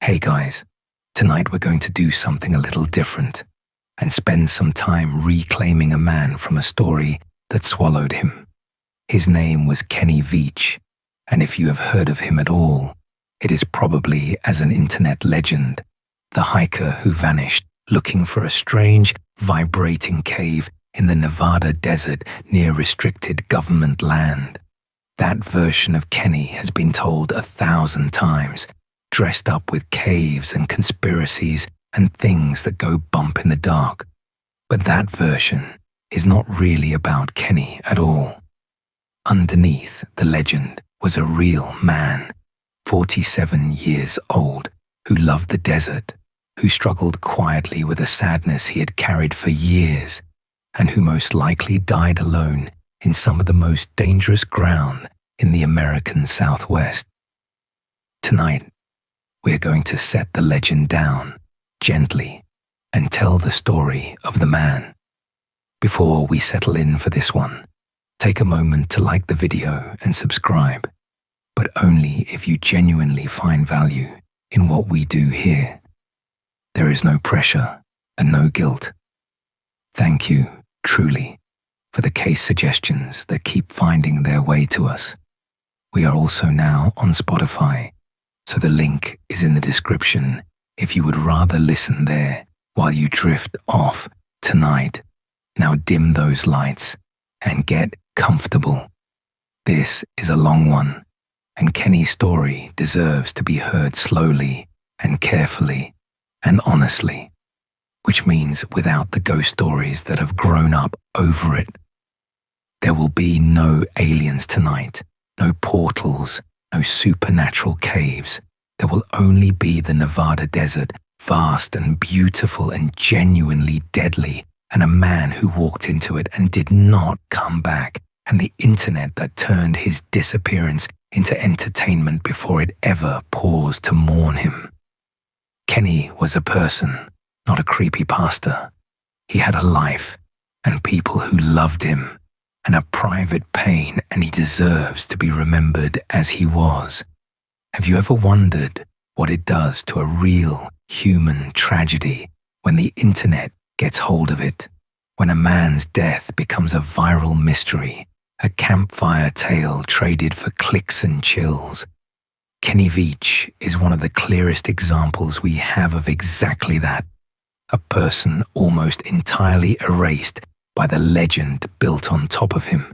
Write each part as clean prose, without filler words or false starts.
Hey guys, tonight we're going to do something a little different and spend some time reclaiming a man from a story that swallowed him. His name was Kenny Veach, and if you have heard of him at all, it is probably as an internet legend, the hiker who vanished looking for a strange, vibrating cave in the Nevada desert near restricted government land. That version of Kenny has been told 1,000 times, dressed up with caves and conspiracies and things that go bump in the dark. But that version is not really about Kenny at all. Underneath the legend was a real man, 47 years old, who loved the desert, who struggled quietly with a sadness he had carried for years, and who most likely died alone in some of the most dangerous ground in the American Southwest. Tonight, we are going to set the legend down gently and tell the story of the man. Before we settle in for this one, take a moment to like the video and subscribe, but only if you genuinely find value in what we do here. There is no pressure and no guilt. Thank you, truly, for the case suggestions that keep finding their way to us. We are also now on Spotify, so the link is in the description if you would rather listen there while you drift off tonight. Now dim those lights and get comfortable. This is a long one, and Kenny's story deserves to be heard slowly and carefully and honestly, which means without the ghost stories that have grown up over it. There will be no aliens tonight, no portals, no supernatural caves. There will only be the Nevada desert, vast and beautiful and genuinely deadly, and a man who walked into it and did not come back, and the internet that turned his disappearance into entertainment before it ever paused to mourn him. Kenny was a person, not a creepypasta. He had a life and people who loved him, and a private pain, and he deserves to be remembered as he was. Have you ever wondered what it does to a real human tragedy when the internet gets hold of it? When a man's death becomes a viral mystery, a campfire tale traded for clicks and chills? Kenny Veach is one of the clearest examples we have of exactly that. A person almost entirely erased by the legend built on top of him.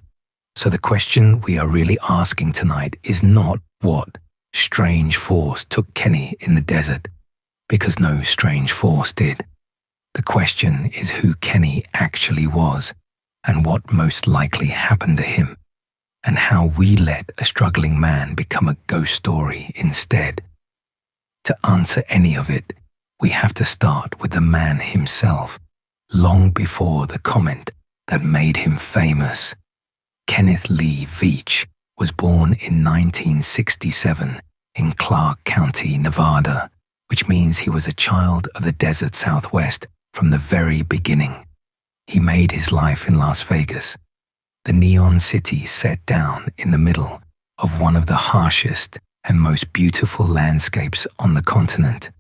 So the question we are really asking tonight is not what strange force took Kenny in the desert, because no strange force did. The question is who Kenny actually was, and what most likely happened to him, and how we let a struggling man become a ghost story instead. To answer any of it, we have to start with the man himself, long before the comment that made him famous. Kenneth Lee Veach was born in 1967 in Clark County, Nevada, which means he was a child of the desert Southwest from the very beginning. He made his life in Las Vegas, the neon city set down in the middle of one of the harshest and most beautiful landscapes on the continent.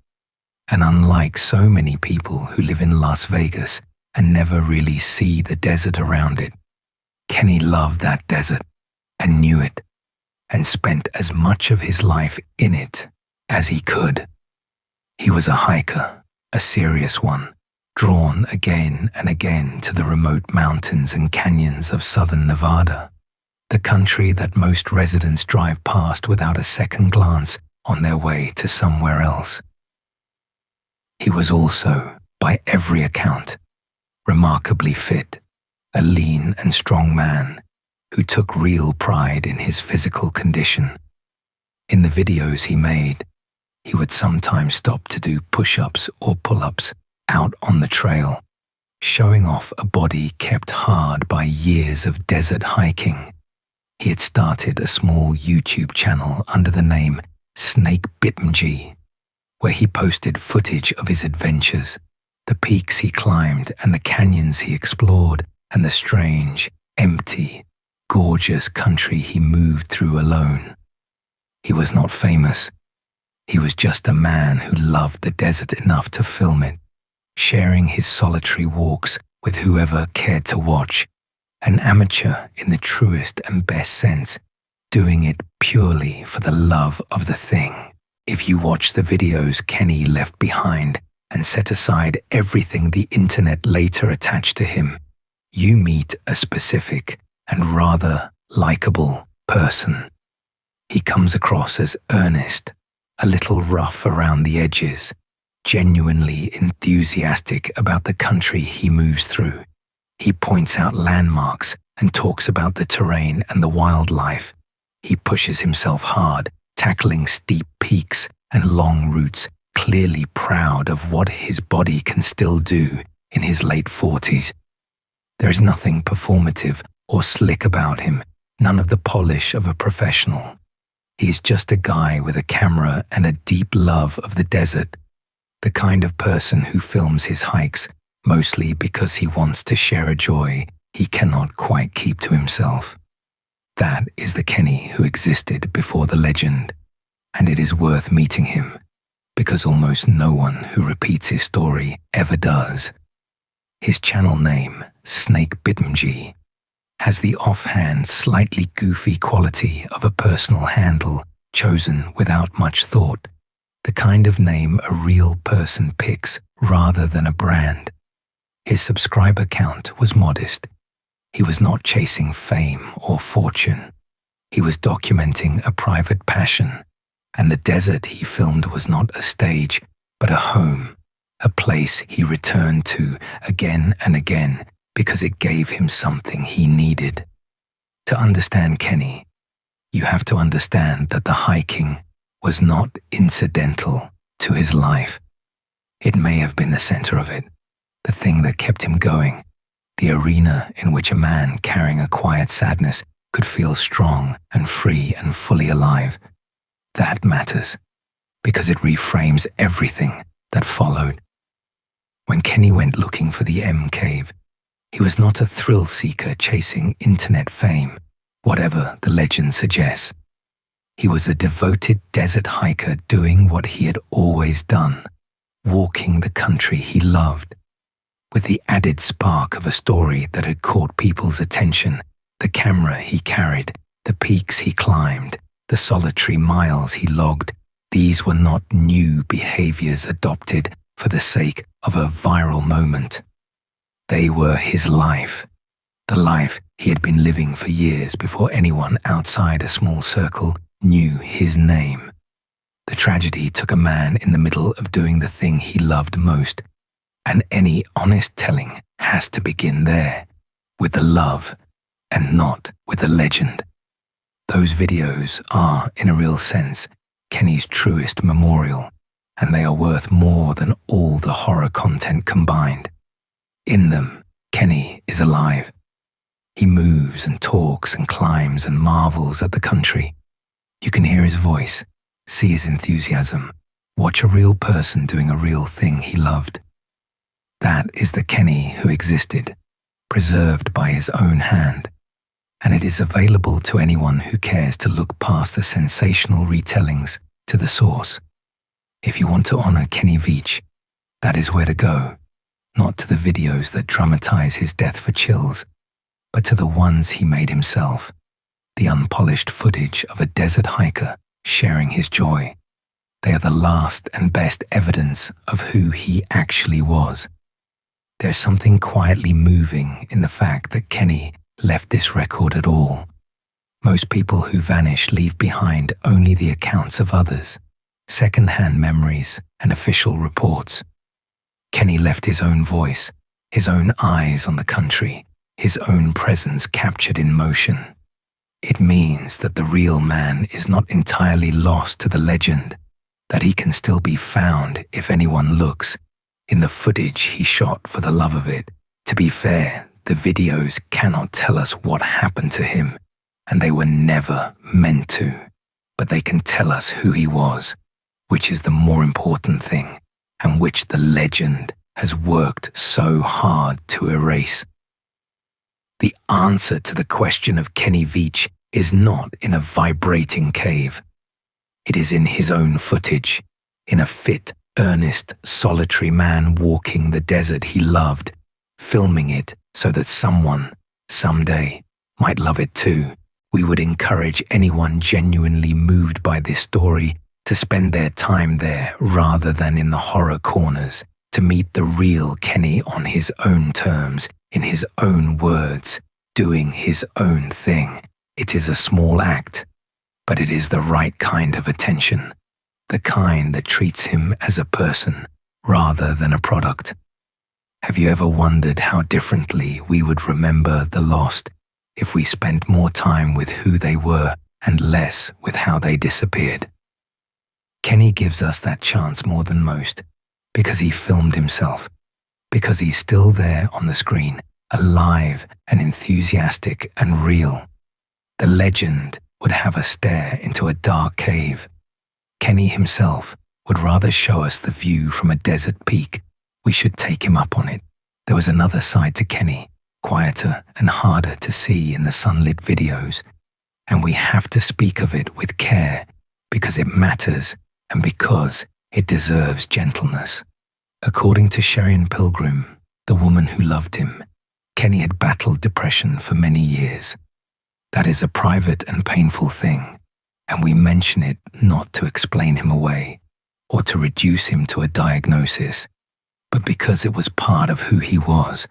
And unlike so many people who live in Las Vegas and never really see the desert around it, Kenny loved that desert and knew it, and spent as much of his life in it as he could. He was a hiker, a serious one, drawn again and again to the remote mountains and canyons of southern Nevada, the country that most residents drive past without a second glance on their way to somewhere else. He was also, by every account, remarkably fit, a lean and strong man who took real pride in his physical condition. In the videos he made, he would sometimes stop to do push-ups or pull-ups out on the trail, showing off a body kept hard by years of desert hiking. He had started a small YouTube channel under the name Snake Bitmg, where he posted footage of his adventures, the peaks he climbed and the canyons he explored, and the strange, empty, gorgeous country he moved through alone. He was not famous, He was just a man who loved the desert enough to film it, sharing his solitary walks with whoever cared to watch, an amateur in the truest and best sense, doing it purely for the love of the thing. If you watch the videos Kenny left behind and set aside everything the internet later attached to him, you meet a specific and rather likable person. He comes across as earnest, a little rough around the edges, genuinely enthusiastic about the country he moves through. He points out landmarks and talks about the terrain and the wildlife. He pushes himself hard, tackling steep peaks and long routes, clearly proud of what his body can still do in his late 40s. There is nothing performative or slick about him, none of the polish of a professional. He is just a guy with a camera and a deep love of the desert, the kind of person who films his hikes mostly because he wants to share a joy he cannot quite keep to himself. That is the Kenny who existed before the legend, and it is worth meeting him, because almost no one who repeats his story ever does. His channel name, Snake Bitmg, has the offhand, slightly goofy quality of a personal handle chosen without much thought, the kind of name a real person picks rather than a brand. His subscriber count was modest. He was not chasing fame or fortune. He was documenting a private passion, and the desert he filmed was not a stage, but a home, a place he returned to again and again because it gave him something he needed. To understand Kenny, you have to understand that the hiking was not incidental to his life. It may have been the center of it, the thing that kept him going, the arena in which a man carrying a quiet sadness could feel strong and free and fully alive. That matters, because it reframes everything that followed. When Kenny went looking for the M Cave, he was not a thrill seeker chasing internet fame, whatever the legend suggests. He was a devoted desert hiker doing what he had always done, walking the country he loved. With the added spark of a story that had caught people's attention, the camera he carried, the peaks he climbed, the solitary miles he logged, these were not new behaviors adopted for the sake of a viral moment. They were his life, the life he had been living for years before anyone outside a small circle knew his name. The tragedy took a man in the middle of doing the thing he loved most, and any honest telling has to begin there, with the love and not with the legend. Those videos are, in a real sense, Kenny's truest memorial, and they are worth more than all the horror content combined. In them, Kenny is alive. He moves and talks and climbs and marvels at the country. You can hear his voice, see his enthusiasm, watch a real person doing a real thing he loved. That is the Kenny who existed, preserved by his own hand, and it is available to anyone who cares to look past the sensational retellings to the source. If you want to honor Kenny Veach, that is where to go, not to the videos that dramatize his death for chills, but to the ones he made himself, the unpolished footage of a desert hiker sharing his joy. They are the last and best evidence of who he actually was. There's something quietly moving in the fact that Kenny left this record at all. Most people who vanish leave behind only the accounts of others, second-hand memories and official reports. Kenny left his own voice, his own eyes on the country, his own presence captured in motion. It means that the real man is not entirely lost to the legend, that he can still be found if anyone looks, in the footage he shot for the love of it. To be fair, the videos cannot tell us what happened to him, and they were never meant to, but they can tell us who he was, which is the more important thing, and which the legend has worked so hard to erase. The answer to the question of Kenny Veach is not in a vibrating cave. It is in his own footage, in a fit, earnest, solitary man walking the desert he loved, filming it so that someone, someday, might love it too. We would encourage anyone genuinely moved by this story to spend their time there rather than in the horror corners, to meet the real Kenny on his own terms, in his own words, doing his own thing. It is a small act, but it is the right kind of attention, the kind that treats him as a person rather than a product. Have you ever wondered how differently we would remember the lost if we spent more time with who they were and less with how they disappeared? Kenny gives us that chance more than most, because he filmed himself, because he's still there on the screen, alive and enthusiastic and real. The legend would have us stare into a dark cave. Kenny himself would rather show us the view from a desert peak. We should take him up on it. There was another side to Kenny, quieter and harder to see in the sunlit videos, and we have to speak of it with care because it matters and because it deserves gentleness. According to Sherian Pilgrim, the woman who loved him, Kenny had battled depression for many years. That is a private and painful thing, and we mention it not to explain him away or to reduce him to a diagnosis, but because it was part of who he was,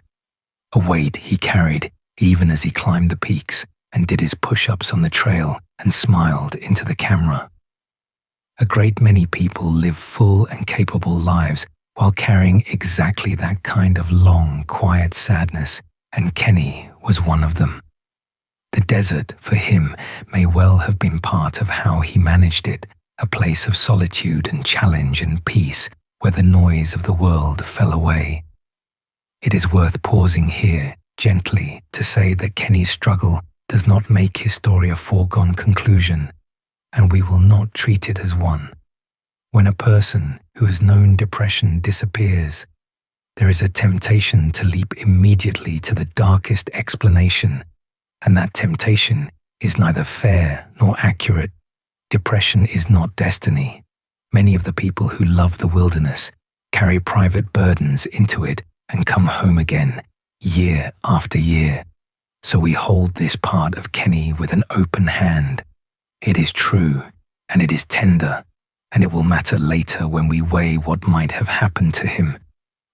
a weight he carried even as he climbed the peaks and did his push-ups on the trail and smiled into the camera. A great many people live full and capable lives while carrying exactly that kind of long, quiet sadness, and Kenny was one of them. The desert, for him, may well have been part of how he managed it, a place of solitude and challenge and peace where the noise of the world fell away. It is worth pausing here, gently, to say that Kenny's struggle does not make his story a foregone conclusion, and we will not treat it as one. When a person who has known depression disappears, there is a temptation to leap immediately to the darkest explanation, and that temptation is neither fair nor accurate. Depression is not destiny. Many of the people who love the wilderness carry private burdens into it and come home again, year after year. So we hold this part of Kenny with an open hand. It is true, and it is tender, and it will matter later when we weigh what might have happened to him.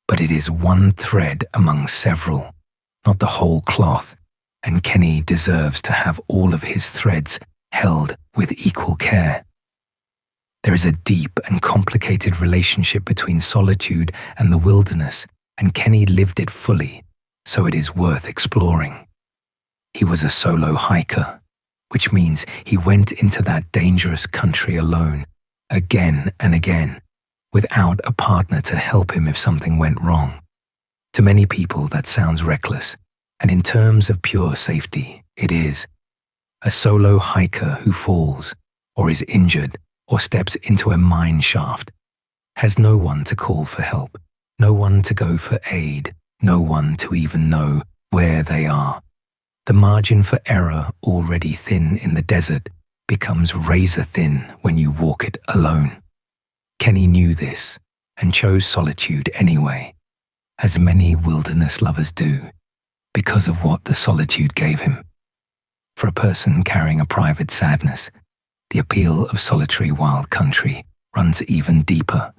But it is one thread among several, not the whole cloth, and Kenny deserves to have all of his threads held with equal care. There is a deep and complicated relationship between solitude and the wilderness, and Kenny lived it fully, so it is worth exploring. He was a solo hiker, which means he went into that dangerous country alone, again and again, without a partner to help him if something went wrong. To many people, that sounds reckless, and in terms of pure safety, it is. A solo hiker who falls, or is injured, or steps into a mine shaft, has no one to call for help, no one to go for aid, no one to even know where they are. The margin for error, already thin in the desert, becomes razor thin when you walk it alone. Kenny knew this and chose solitude anyway, as many wilderness lovers do, because of what the solitude gave him. For a person carrying a private sadness, the appeal of solitary wild country runs even deeper.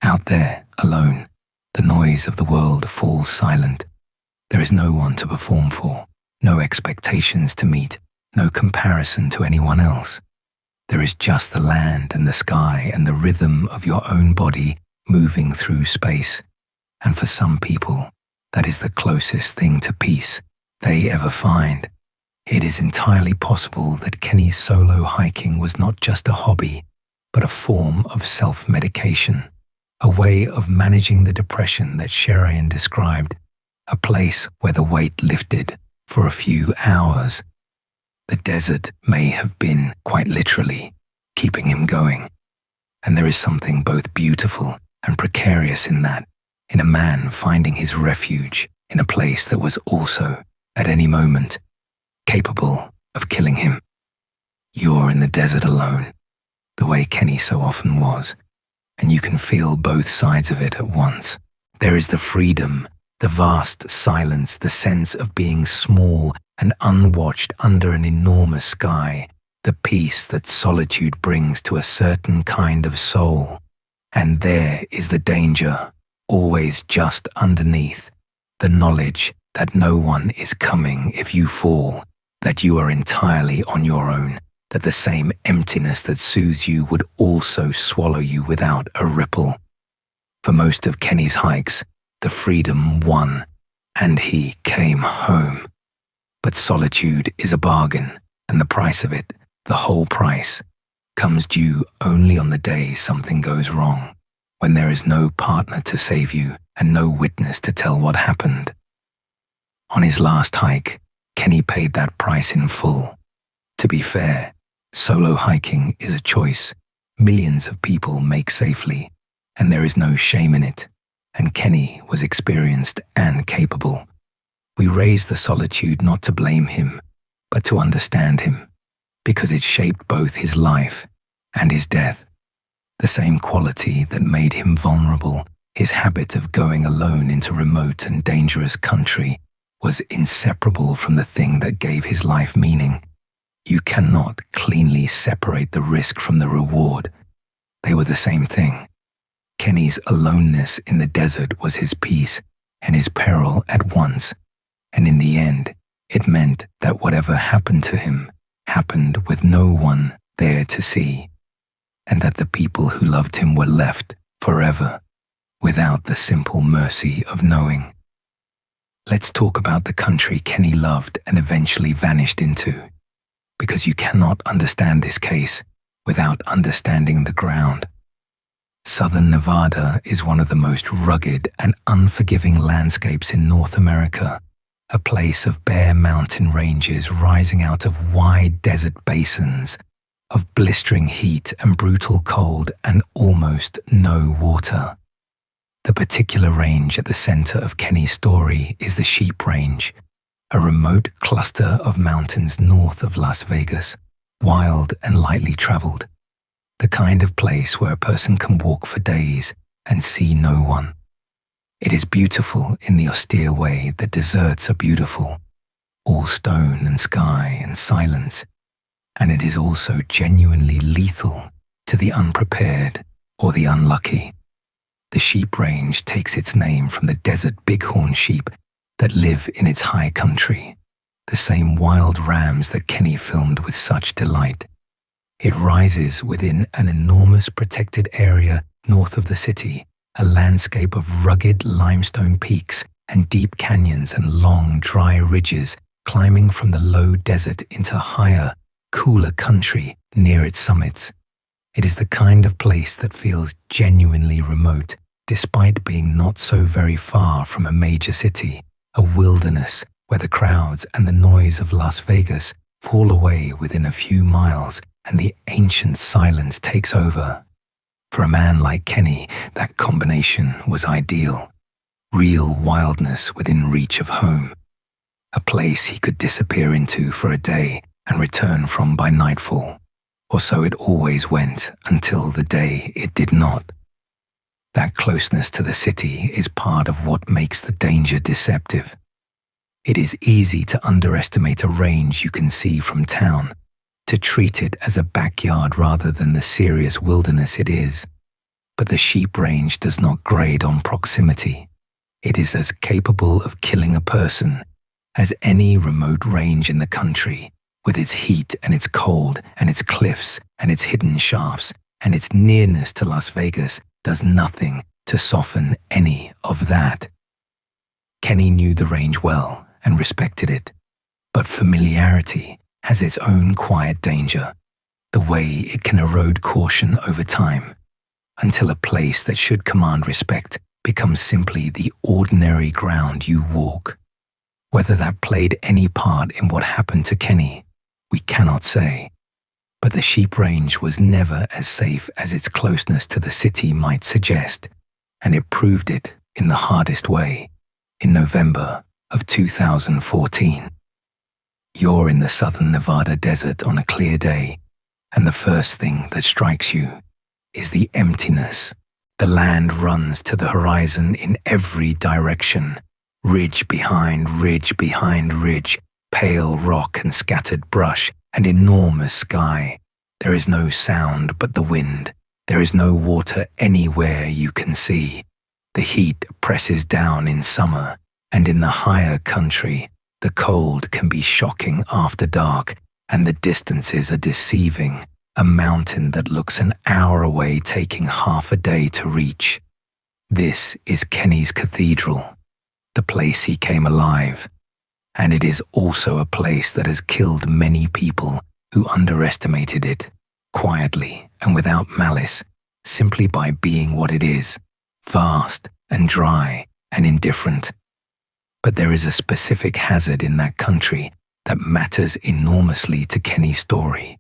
Out there, alone, the noise of the world falls silent. There is no one to perform for, no expectations to meet, no comparison to anyone else. There is just the land and the sky and the rhythm of your own body moving through space. And for some people, that is the closest thing to peace they ever find. It is entirely possible that Kenny's solo hiking was not just a hobby, but a form of self-medication, a way of managing the depression that Sherian described, a place where the weight lifted for a few hours. The desert may have been, quite literally, keeping him going. And there is something both beautiful and precarious in that, in a man finding his refuge in a place that was also, at any moment, capable of killing him. You're in the desert alone, the way Kenny so often was, and you can feel both sides of it at once. There is the freedom, the vast silence, the sense of being small and unwatched under an enormous sky, the peace that solitude brings to a certain kind of soul. And there is the danger, always just underneath, the knowledge that no one is coming if you fall, that you are entirely on your own, that the same emptiness that soothes you would also swallow you without a ripple. For most of Kenny's hikes, the freedom won, and he came home. But solitude is a bargain, and the price of it, the whole price, comes due only on the day something goes wrong, when there is no partner to save you and no witness to tell what happened. On his last hike, Kenny paid that price in full. To be fair, solo hiking is a choice millions of people make safely, and there is no shame in it, and Kenny was experienced and capable. We raise the solitude not to blame him, but to understand him, because it shaped both his life and his death. The same quality that made him vulnerable, his habit of going alone into remote and dangerous country, was inseparable from the thing that gave his life meaning. You cannot cleanly separate the risk from the reward. They were the same thing. Kenny's aloneness in the desert was his peace and his peril at once, and in the end, it meant that whatever happened to him happened with no one there to see, and that the people who loved him were left forever without the simple mercy of knowing. Let's talk about the country Kenny loved and eventually vanished into, because you cannot understand this case without understanding the ground. Southern Nevada is one of the most rugged and unforgiving landscapes in North America, a place of bare mountain ranges rising out of wide desert basins, of blistering heat and brutal cold and almost no water. The particular range at the center of Kenny's story is the Sheep Range, a remote cluster of mountains north of Las Vegas, wild and lightly traveled, the kind of place where a person can walk for days and see no one. It is beautiful in the austere way that deserts are beautiful, all stone and sky and silence, and it is also genuinely lethal to the unprepared or the unlucky. The Sheep Range takes its name from the desert bighorn sheep that live in its high country, the same wild rams that Kenny filmed with such delight. It rises within an enormous protected area north of the city, a landscape of rugged limestone peaks and deep canyons and long, dry ridges climbing from the low desert into higher, cooler country near its summits. It is the kind of place that feels genuinely remote, despite being not so very far from a major city, a wilderness where the crowds and the noise of Las Vegas fall away within a few miles and the ancient silence takes over. For a man like Kenny, that combination was ideal. Real wildness within reach of home. A place he could disappear into for a day and return from by nightfall. Or so it always went until the day it did not. That closeness to the city is part of what makes the danger deceptive. It is easy to underestimate a range you can see from town, to treat it as a backyard rather than the serious wilderness it is. But the Sheep Range does not grade on proximity. It is as capable of killing a person as any remote range in the country, with its heat and its cold and its cliffs and its hidden shafts and its nearness to Las Vegas does nothing to soften any of that. Kenny knew the range well and respected it, but familiarity has its own quiet danger, the way it can erode caution over time, until a place that should command respect becomes simply the ordinary ground you walk. Whether that played any part in what happened to Kenny, we cannot say, but the Sheep Range was never as safe as its closeness to the city might suggest, and it proved it in the hardest way, in November of 2014. You're in the southern Nevada desert on a clear day, and the first thing that strikes you is the emptiness. The land runs to the horizon in every direction, ridge behind ridge, pale rock and scattered brush, and enormous sky. There is no sound but the wind. There is no water anywhere you can see. The heat presses down in summer, and in the higher country, the cold can be shocking after dark, and the distances are deceiving. A mountain that looks an hour away taking half a day to reach. This is Kenny's cathedral, the place he came alive, and it is also a place that has killed many people who underestimated it, quietly and without malice, simply by being what it is, vast and dry and indifferent. But there is a specific hazard in that country that matters enormously to Kenny's story.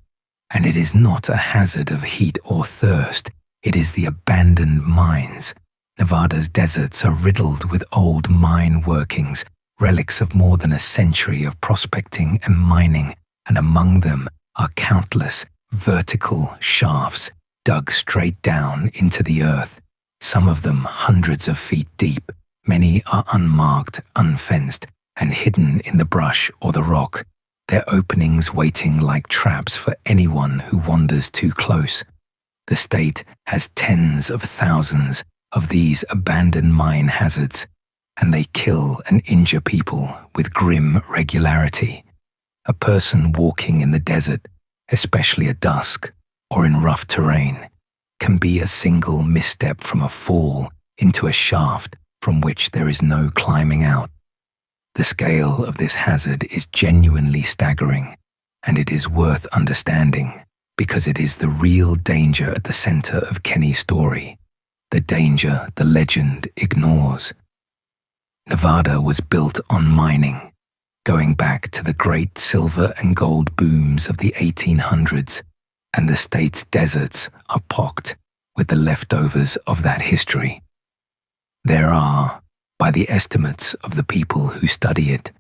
And it is not a hazard of heat or thirst, it is the abandoned mines. Nevada's deserts are riddled with old mine workings, relics of more than a century of prospecting and mining, and among them are countless vertical shafts dug straight down into the earth, some of them hundreds of feet deep. Many are unmarked, unfenced, and hidden in the brush or the rock, their openings waiting like traps for anyone who wanders too close. The state has tens of thousands of these abandoned mine hazards, and they kill and injure people with grim regularity. A person walking in the desert, especially at dusk or in rough terrain, can be a single misstep from a fall into a shaft from which there is no climbing out. The scale of this hazard is genuinely staggering, and it is worth understanding because it is the real danger at the center of Kenny's story, the danger the legend ignores. Nevada was built on mining, going back to the great silver and gold booms of the 1800s, and the state's deserts are pocked with the leftovers of that history. There are, by the estimates of the people who study it,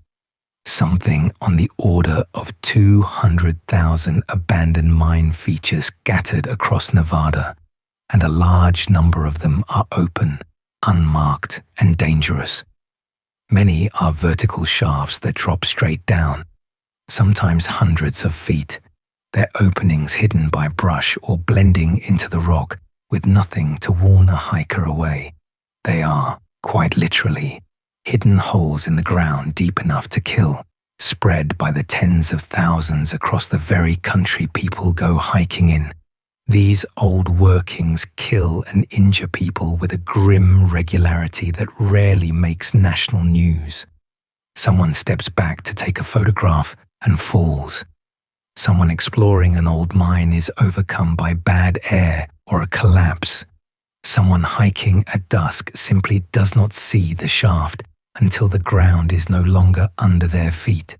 something on the order of 200,000 abandoned mine features scattered across Nevada, and a large number of them are open, unmarked, and dangerous. Many are vertical shafts that drop straight down, sometimes hundreds of feet, their openings hidden by brush or blending into the rock with nothing to warn a hiker away. They are, quite literally, hidden holes in the ground deep enough to kill, spread by the tens of thousands across the very country people go hiking in. These old workings kill and injure people with a grim regularity that rarely makes national news. Someone steps back to take a photograph and falls. Someone exploring an old mine is overcome by bad air or a collapse. Someone hiking at dusk simply does not see the shaft until the ground is no longer under their feet.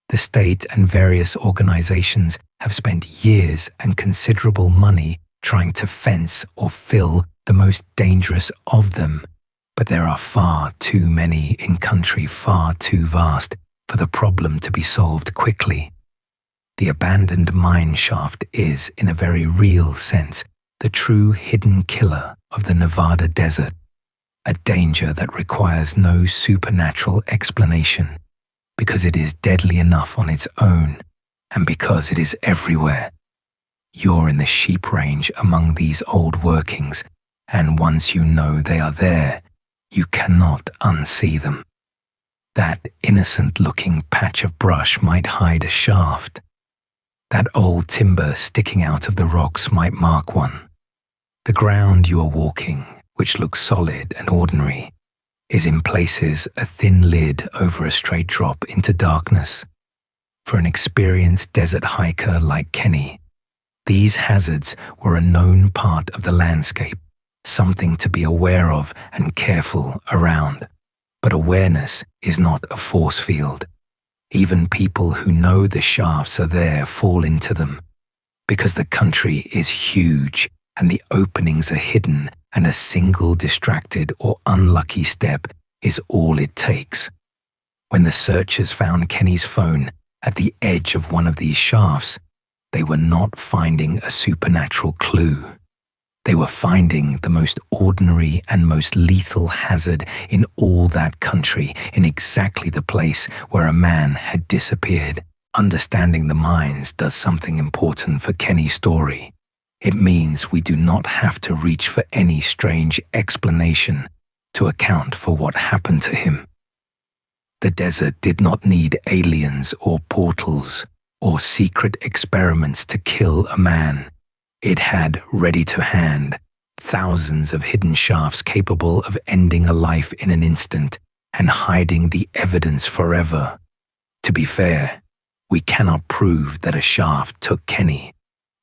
The state and various organizations have spent years and considerable money trying to fence or fill the most dangerous of them, but there are far too many in country far too vast for the problem to be solved quickly. The abandoned mine shaft is, in a very real sense, the true hidden killer of the Nevada desert, a danger that requires no supernatural explanation, because it is deadly enough on its own, and because it is everywhere. You're in the sheep range among these old workings, and once you know they are there, you cannot unsee them. That innocent-looking patch of brush might hide a shaft. That old timber sticking out of the rocks might mark one. The ground you are walking, which looks solid and ordinary, is in places a thin lid over a straight drop into darkness. For an experienced desert hiker like Kenny, these hazards were a known part of the landscape, something to be aware of and careful around. But awareness is not a force field. Even people who know the shafts are there fall into them, because the country is huge and the openings are hidden, and a single distracted or unlucky step is all it takes. When the searchers found Kenny's phone at the edge of one of these shafts, they were not finding a supernatural clue. They were finding the most ordinary and most lethal hazard in all that country, in exactly the place where a man had disappeared. Understanding the mines does something important for Kenny's story. It means we do not have to reach for any strange explanation to account for what happened to him. The desert did not need aliens or portals or secret experiments to kill a man. It had, ready to hand, thousands of hidden shafts capable of ending a life in an instant and hiding the evidence forever. To be fair, we cannot prove that a shaft took Kenny,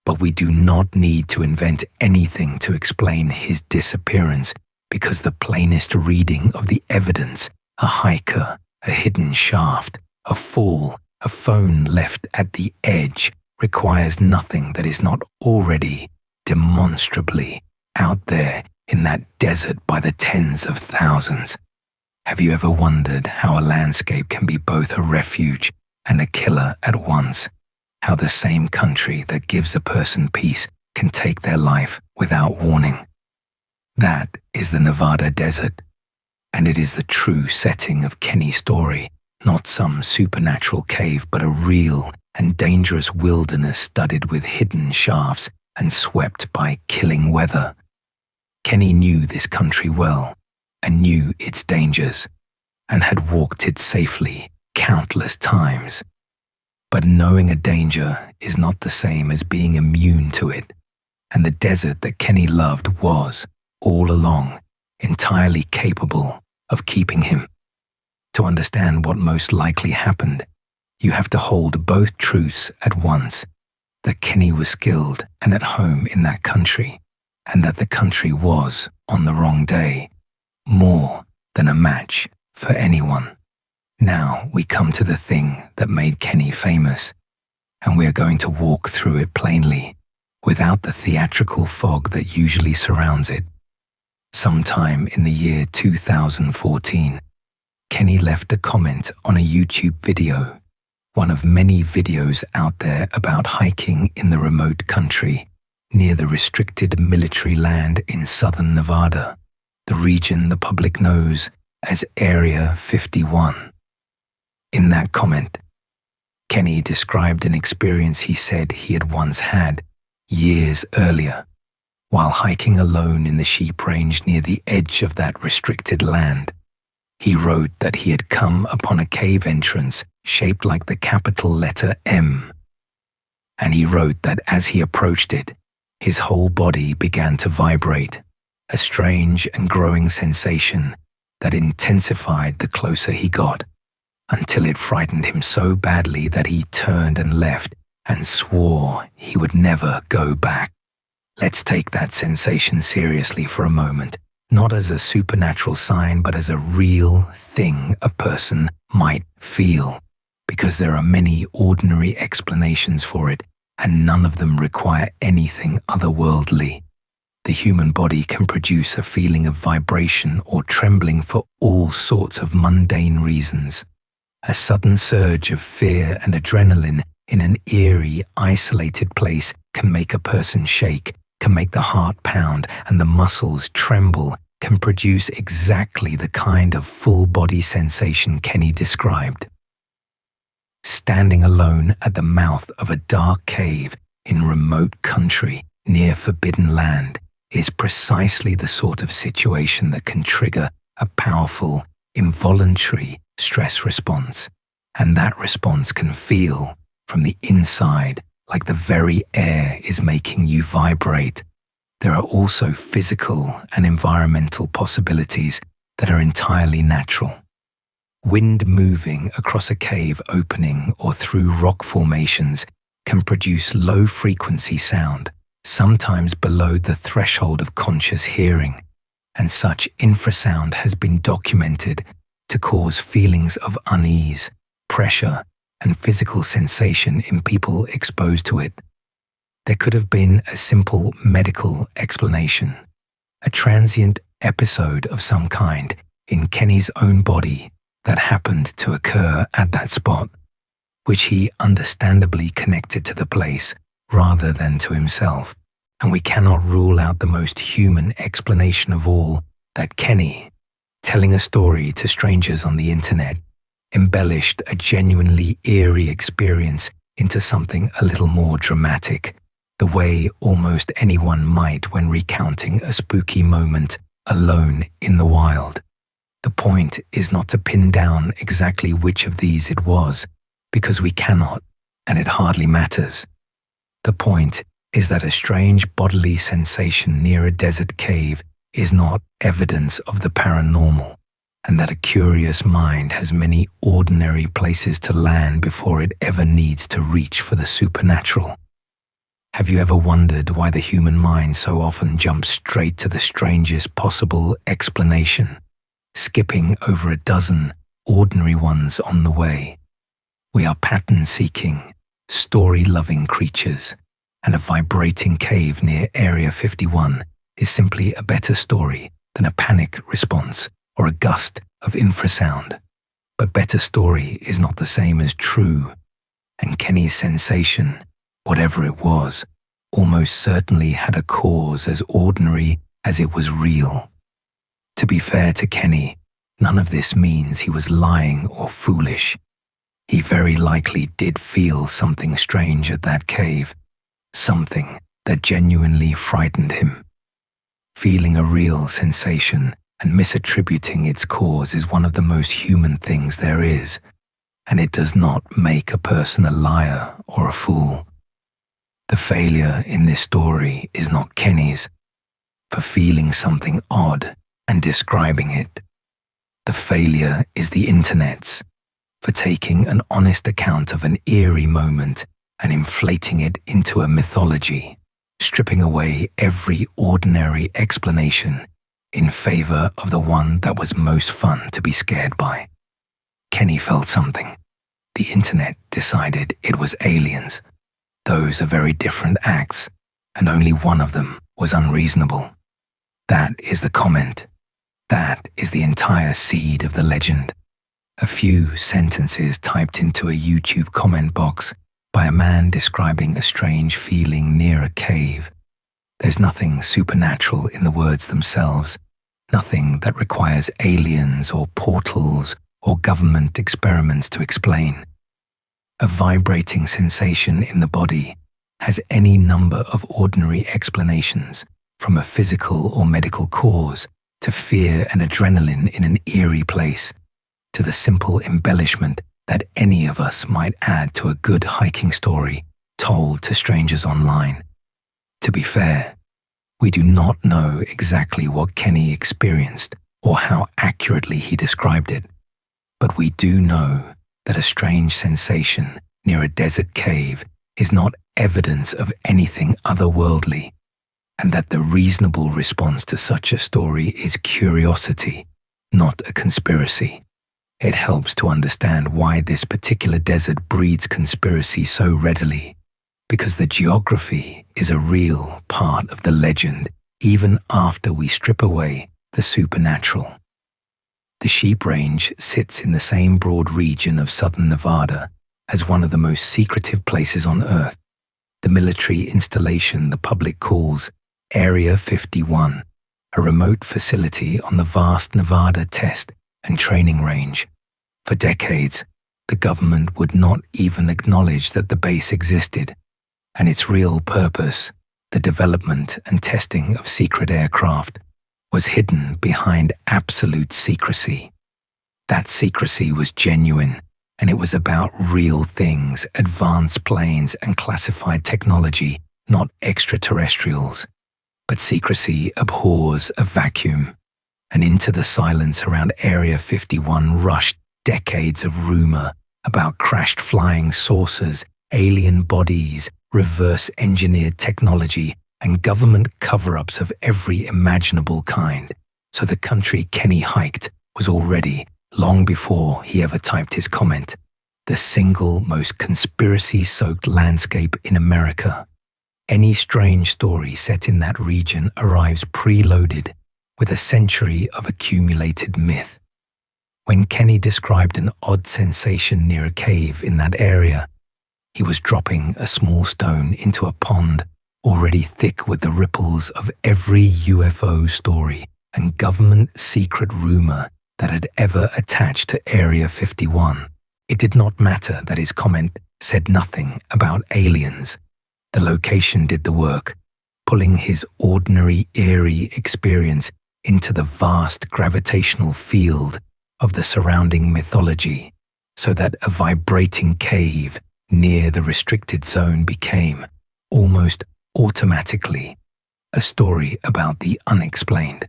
but we do not need to invent anything to explain his disappearance, because the plainest reading of the evidence, a hiker, a hidden shaft, a fall, a phone left at the edge, requires nothing that is not already demonstrably out there in that desert by the tens of thousands. Have you ever wondered how a landscape can be both a refuge and a killer at once? How the same country that gives a person peace can take their life without warning? That is the Nevada desert, and it is the true setting of Kenny's story, not some supernatural cave, but a real and dangerous wilderness studded with hidden shafts and swept by killing weather. Kenny knew this country well and knew its dangers and had walked it safely countless times. But knowing a danger is not the same as being immune to it, and the desert that Kenny loved was, all along, entirely capable of keeping him. To understand what most likely happened, you have to hold both truths at once: that Kenny was skilled and at home in that country, and that the country was, on the wrong day, more than a match for anyone. Now we come to the thing that made Kenny famous, and we are going to walk through it plainly, without the theatrical fog that usually surrounds it. Sometime in the year 2014, Kenny left a comment on a YouTube video, one of many videos out there about hiking in the remote country near the restricted military land in southern Nevada, the region the public knows as Area 51. In that comment, Kenny described an experience he said he had once had years earlier, while hiking alone in the sheep range near the edge of that restricted land. He wrote that he had come upon a cave entrance shaped like the capital letter M, and he wrote that as he approached it, his whole body began to vibrate, a strange and growing sensation that intensified the closer he got, until it frightened him so badly that he turned and left and swore he would never go back. Let's take that sensation seriously for a moment, not as a supernatural sign, but as a real thing a person might feel, because there are many ordinary explanations for it, and none of them require anything otherworldly. The human body can produce a feeling of vibration or trembling for all sorts of mundane reasons. A sudden surge of fear and adrenaline in an eerie, isolated place can make a person shake, can make the heart pound and the muscles tremble, can produce exactly the kind of full-body sensation Kenny described. Standing alone at the mouth of a dark cave in remote country near forbidden land is precisely the sort of situation that can trigger a powerful, involuntary stress response, and that response can feel, from the inside, like the very air is making you vibrate. There are also physical and environmental possibilities that are entirely natural. Wind moving across a cave opening or through rock formations can produce low-frequency sound, sometimes below the threshold of conscious hearing, and such infrasound has been documented to cause feelings of unease, pressure, and physical sensation in people exposed to it. There could have been a simple medical explanation, a transient episode of some kind in Kenny's own body that happened to occur at that spot, which he understandably connected to the place rather than to himself. And we cannot rule out the most human explanation of all, that Kenny, telling a story to strangers on the internet, embellished a genuinely eerie experience into something a little more dramatic, the way almost anyone might when recounting a spooky moment alone in the wild. The point is not to pin down exactly which of these it was, because we cannot, and it hardly matters. The point is that a strange bodily sensation near a desert cave is not evidence of the paranormal, and that a curious mind has many ordinary places to land before it ever needs to reach for the supernatural. Have you ever wondered why the human mind so often jumps straight to the strangest possible explanation, skipping over a dozen ordinary ones on the way? We are pattern-seeking, story-loving creatures, and a vibrating cave near Area 51 is simply a better story than a panic response or a gust of infrasound. But better story is not the same as true, and Kenny's sensation, whatever it was, almost certainly had a cause as ordinary as it was real. To be fair to Kenny, none of this means he was lying or foolish. He very likely did feel something strange at that cave, something that genuinely frightened him. Feeling a real sensation and misattributing its cause is one of the most human things there is, and it does not make a person a liar or a fool. The failure in this story is not Kenny's, for feeling something odd and describing it. The failure is the internet's, for taking an honest account of an eerie moment and inflating it into a mythology, stripping away every ordinary explanation in favor of the one that was most fun to be scared by. Kenny felt something. The internet decided it was aliens. Those are very different acts, and only one of them was unreasonable. That is the comment. That is the entire seed of the legend. A few sentences typed into a YouTube comment box by a man describing a strange feeling near a cave. There's nothing supernatural in the words themselves, nothing that requires aliens or portals or government experiments to explain. A vibrating sensation in the body has any number of ordinary explanations, from a physical or medical cause to fear and adrenaline in an eerie place, to the simple embellishment that any of us might add to a good hiking story told to strangers online. To be fair, we do not know exactly what Kenny experienced or how accurately he described it, but we do know that a strange sensation near a desert cave is not evidence of anything otherworldly, and that the reasonable response to such a story is curiosity, not a conspiracy. It helps to understand why this particular desert breeds conspiracy so readily, because the geography is a real part of the legend even after we strip away the supernatural. The Sheep Range sits in the same broad region of southern Nevada as one of the most secretive places on Earth, the military installation the public calls Area 51, a remote facility on the vast Nevada test and training range. For decades, the government would not even acknowledge that the base existed, and its real purpose, the development and testing of secret aircraft, was hidden behind absolute secrecy. That secrecy was genuine, and it was about real things, advanced planes and classified technology, not extraterrestrials. But secrecy abhors a vacuum, and into the silence around Area 51 rushed decades of rumor about crashed flying saucers, alien bodies, reverse-engineered technology, and government cover-ups of every imaginable kind. So the country Kenny hiked was already, long before he ever typed his comment, the single most conspiracy-soaked landscape in America. Any strange story set in that region arrives preloaded with a century of accumulated myth. When Kenny described an odd sensation near a cave in that area, He was dropping a small stone into a pond already thick with the ripples of every UFO story and government secret rumor that had ever attached to Area 51. It did not matter that his comment said nothing about aliens. The location did the work, pulling his ordinary, eerie experience into the vast gravitational field of the surrounding mythology, so that a vibrating cave near the restricted zone became, almost automatically, a story about the unexplained.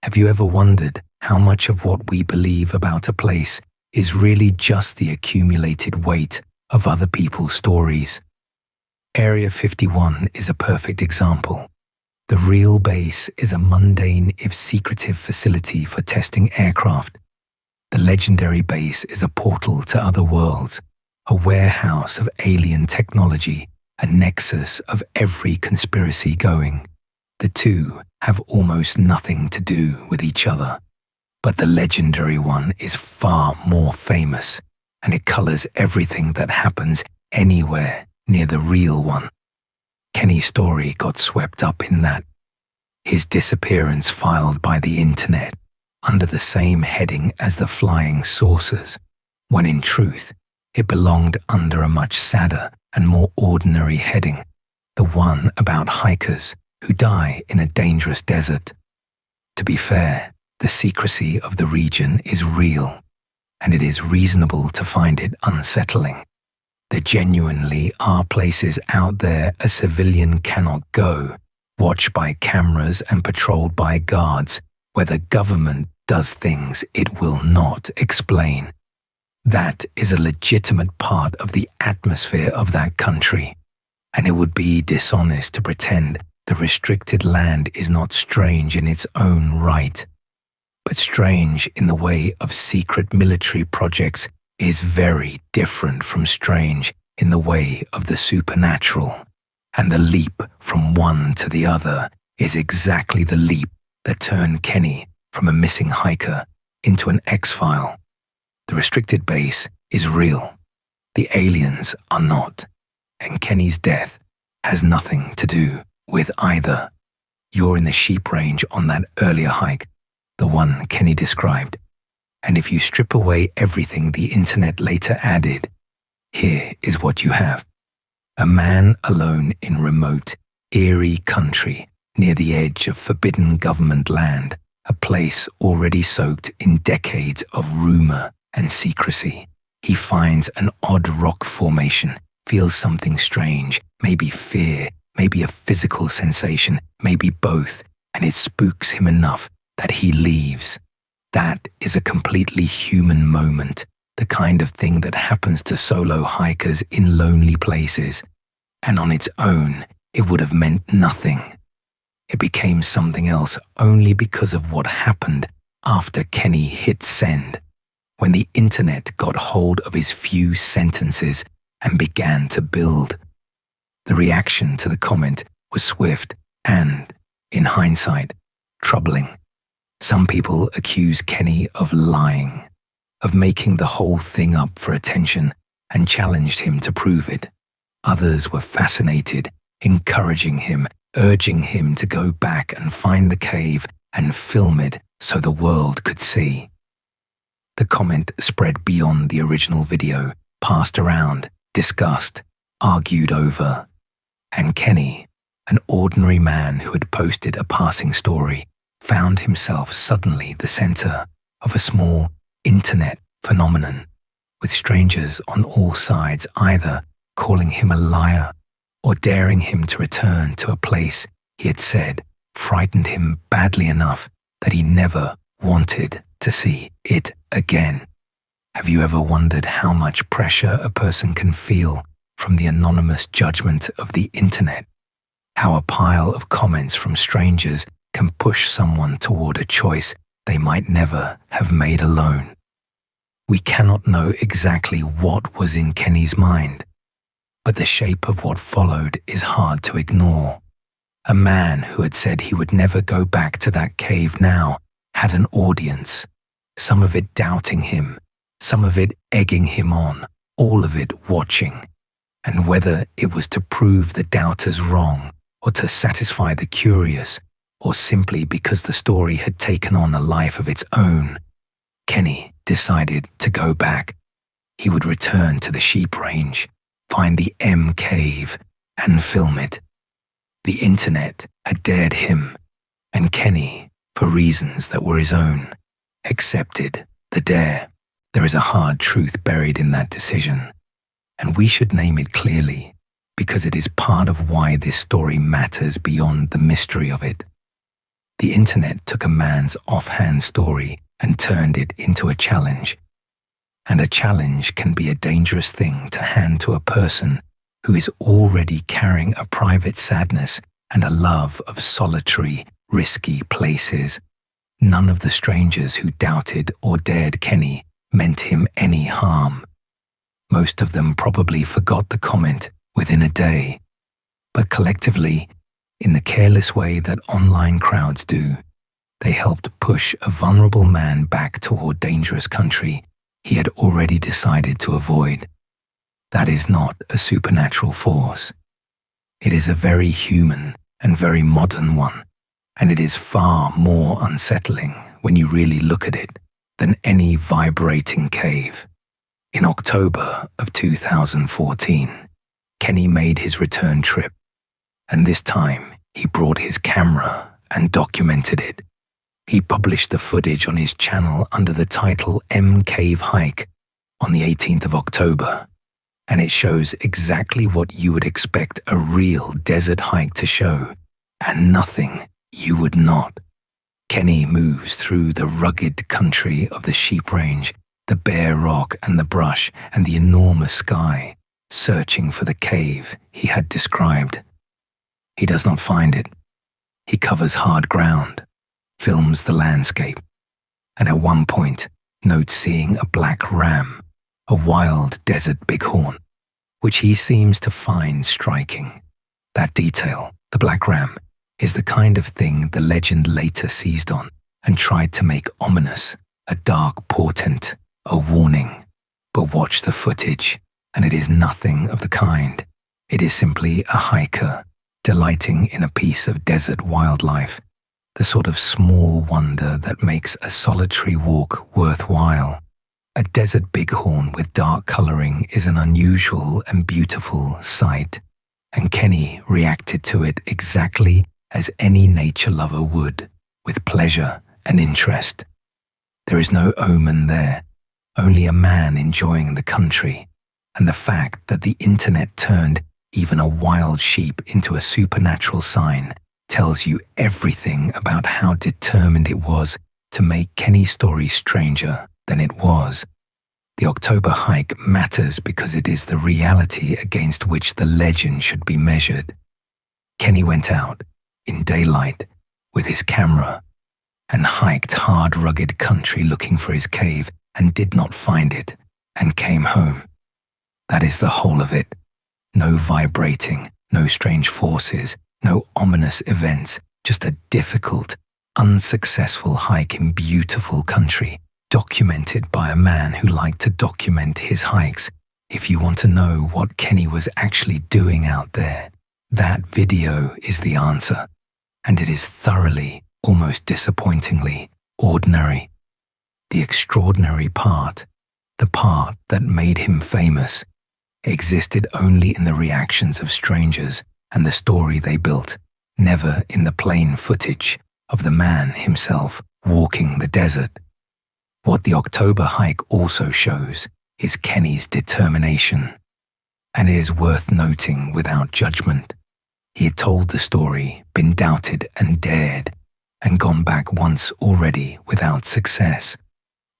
Have you ever wondered how much of what we believe about a place is really just the accumulated weight of other people's stories? Area 51 is a perfect example. The real base is a mundane, if secretive, facility for testing aircraft. The legendary base is a portal to other worlds, a warehouse of alien technology, a nexus of every conspiracy going. The two have almost nothing to do with each other, but the legendary one is far more famous, and it colors everything that happens anywhere near the real one. Kenny's story got swept up in that. His disappearance filed by the internet under the same heading as the flying saucers, when in truth it belonged under a much sadder and more ordinary heading, the one about hikers who die in a dangerous desert. To be fair, the secrecy of the region is real, and it is reasonable to find it unsettling. There genuinely are places out there a civilian cannot go, watched by cameras and patrolled by guards, where the government does things it will not explain. That is a legitimate part of the atmosphere of that country, and it would be dishonest to pretend the restricted land is not strange in its own right. But strange in the way of secret military projects is very different from strange in the way of the supernatural, and the leap from one to the other is exactly the leap that turned Kenny from a missing hiker into an X-File. The restricted base is real. The aliens are not, and Kenny's death has nothing to do with either. You're in the sheep range on that earlier hike, the one Kenny described, and if you strip away everything the internet later added, here is what you have. A man alone in remote, eerie country near the edge of forbidden government land, a place already soaked in decades of rumor and secrecy. He finds an odd rock formation, feels something strange, maybe fear, maybe a physical sensation, maybe both, and it spooks him enough that he leaves. That is a completely human moment, the kind of thing that happens to solo hikers in lonely places. And on its own, it would have meant nothing. It became something else only because of what happened after Kenny hit send, when the internet got hold of his few sentences and began to build. The reaction to the comment was swift and, in hindsight, troubling. Some people accuse Kenny of lying, of making the whole thing up for attention, and challenged him to prove it. Others were fascinated, encouraging him, urging him to go back and find the cave and film it so the world could see. The comment spread beyond the original video, passed around, discussed, argued over. And Kenny, an ordinary man who had posted a passing story, found himself suddenly the center of a small internet phenomenon, with strangers on all sides either calling him a liar or daring him to return to a place he had said frightened him badly enough that he never wanted to see it again. Have you ever wondered how much pressure a person can feel from the anonymous judgment of the internet? How a pile of comments from strangers can push someone toward a choice they might never have made alone? We cannot know exactly what was in Kenny's mind, but the shape of what followed is hard to ignore. A man who had said he would never go back to that cave now had an audience, some of it doubting him, some of it egging him on, all of it watching. And whether it was to prove the doubters wrong, or to satisfy the curious, or simply because the story had taken on a life of its own, Kenny decided to go back. He would return to the sheep range, find the M cave, and film it. The internet had dared him, and Kenny, for reasons that were his own, accepted the dare. There is a hard truth buried in that decision, and we should name it clearly, because it is part of why this story matters beyond the mystery of it. The internet took a man's offhand story and turned it into a challenge. And a challenge can be a dangerous thing to hand to a person who is already carrying a private sadness and a love of solitary, risky places. None of the strangers who doubted or dared Kenny meant him any harm. Most of them probably forgot the comment within a day. But collectively, in the careless way that online crowds do, they helped push a vulnerable man back toward dangerous country he had already decided to avoid. That is not a supernatural force. It is a very human and very modern one, and it is far more unsettling when you really look at it than any vibrating cave. In October of 2014, Kenny made his return trip, and this time he brought his camera and documented it. He published the footage on his channel under the title M Cave Hike on the 18th of October, and it shows exactly what you would expect a real desert hike to show, and nothing you would not. Kenny moves through the rugged country of the sheep range, the bare rock and the brush and the enormous sky, searching for the cave he had described. He does not find it. He covers hard ground, films the landscape, and at one point notes seeing a black ram, a wild desert bighorn, which he seems to find striking. That detail, the black ram, is the kind of thing the legend later seized on and tried to make ominous, a dark portent, a warning. But watch the footage, and it is nothing of the kind. It is simply a hiker delighting in a piece of desert wildlife, the sort of small wonder that makes a solitary walk worthwhile. A desert bighorn with dark coloring is an unusual and beautiful sight, and Kenny reacted to it exactly as any nature lover would, with pleasure and interest. There is no omen there, only a man enjoying the country, and the fact that the internet turned even a wild sheep into a supernatural sign tells you everything about how determined it was to make Kenny's story stranger than it was. The October hike matters because it is the reality against which the legend should be measured. Kenny went out, in daylight, with his camera, and hiked hard, rugged country looking for his cave, and did not find it, and came home. That is the whole of it. No vibrating, no strange forces, no ominous events, just a difficult, unsuccessful hike in beautiful country, documented by a man who liked to document his hikes. If you want to know what Kenny was actually doing out there, that video is the answer, and it is thoroughly, almost disappointingly, ordinary. The extraordinary part, the part that made him famous, existed only in the reactions of strangers and the story they built, never in the plain footage of the man himself walking the desert. What the October hike also shows is Kenny's determination, and it is worth noting without judgment. He had told the story, been doubted and dared, and gone back once already without success.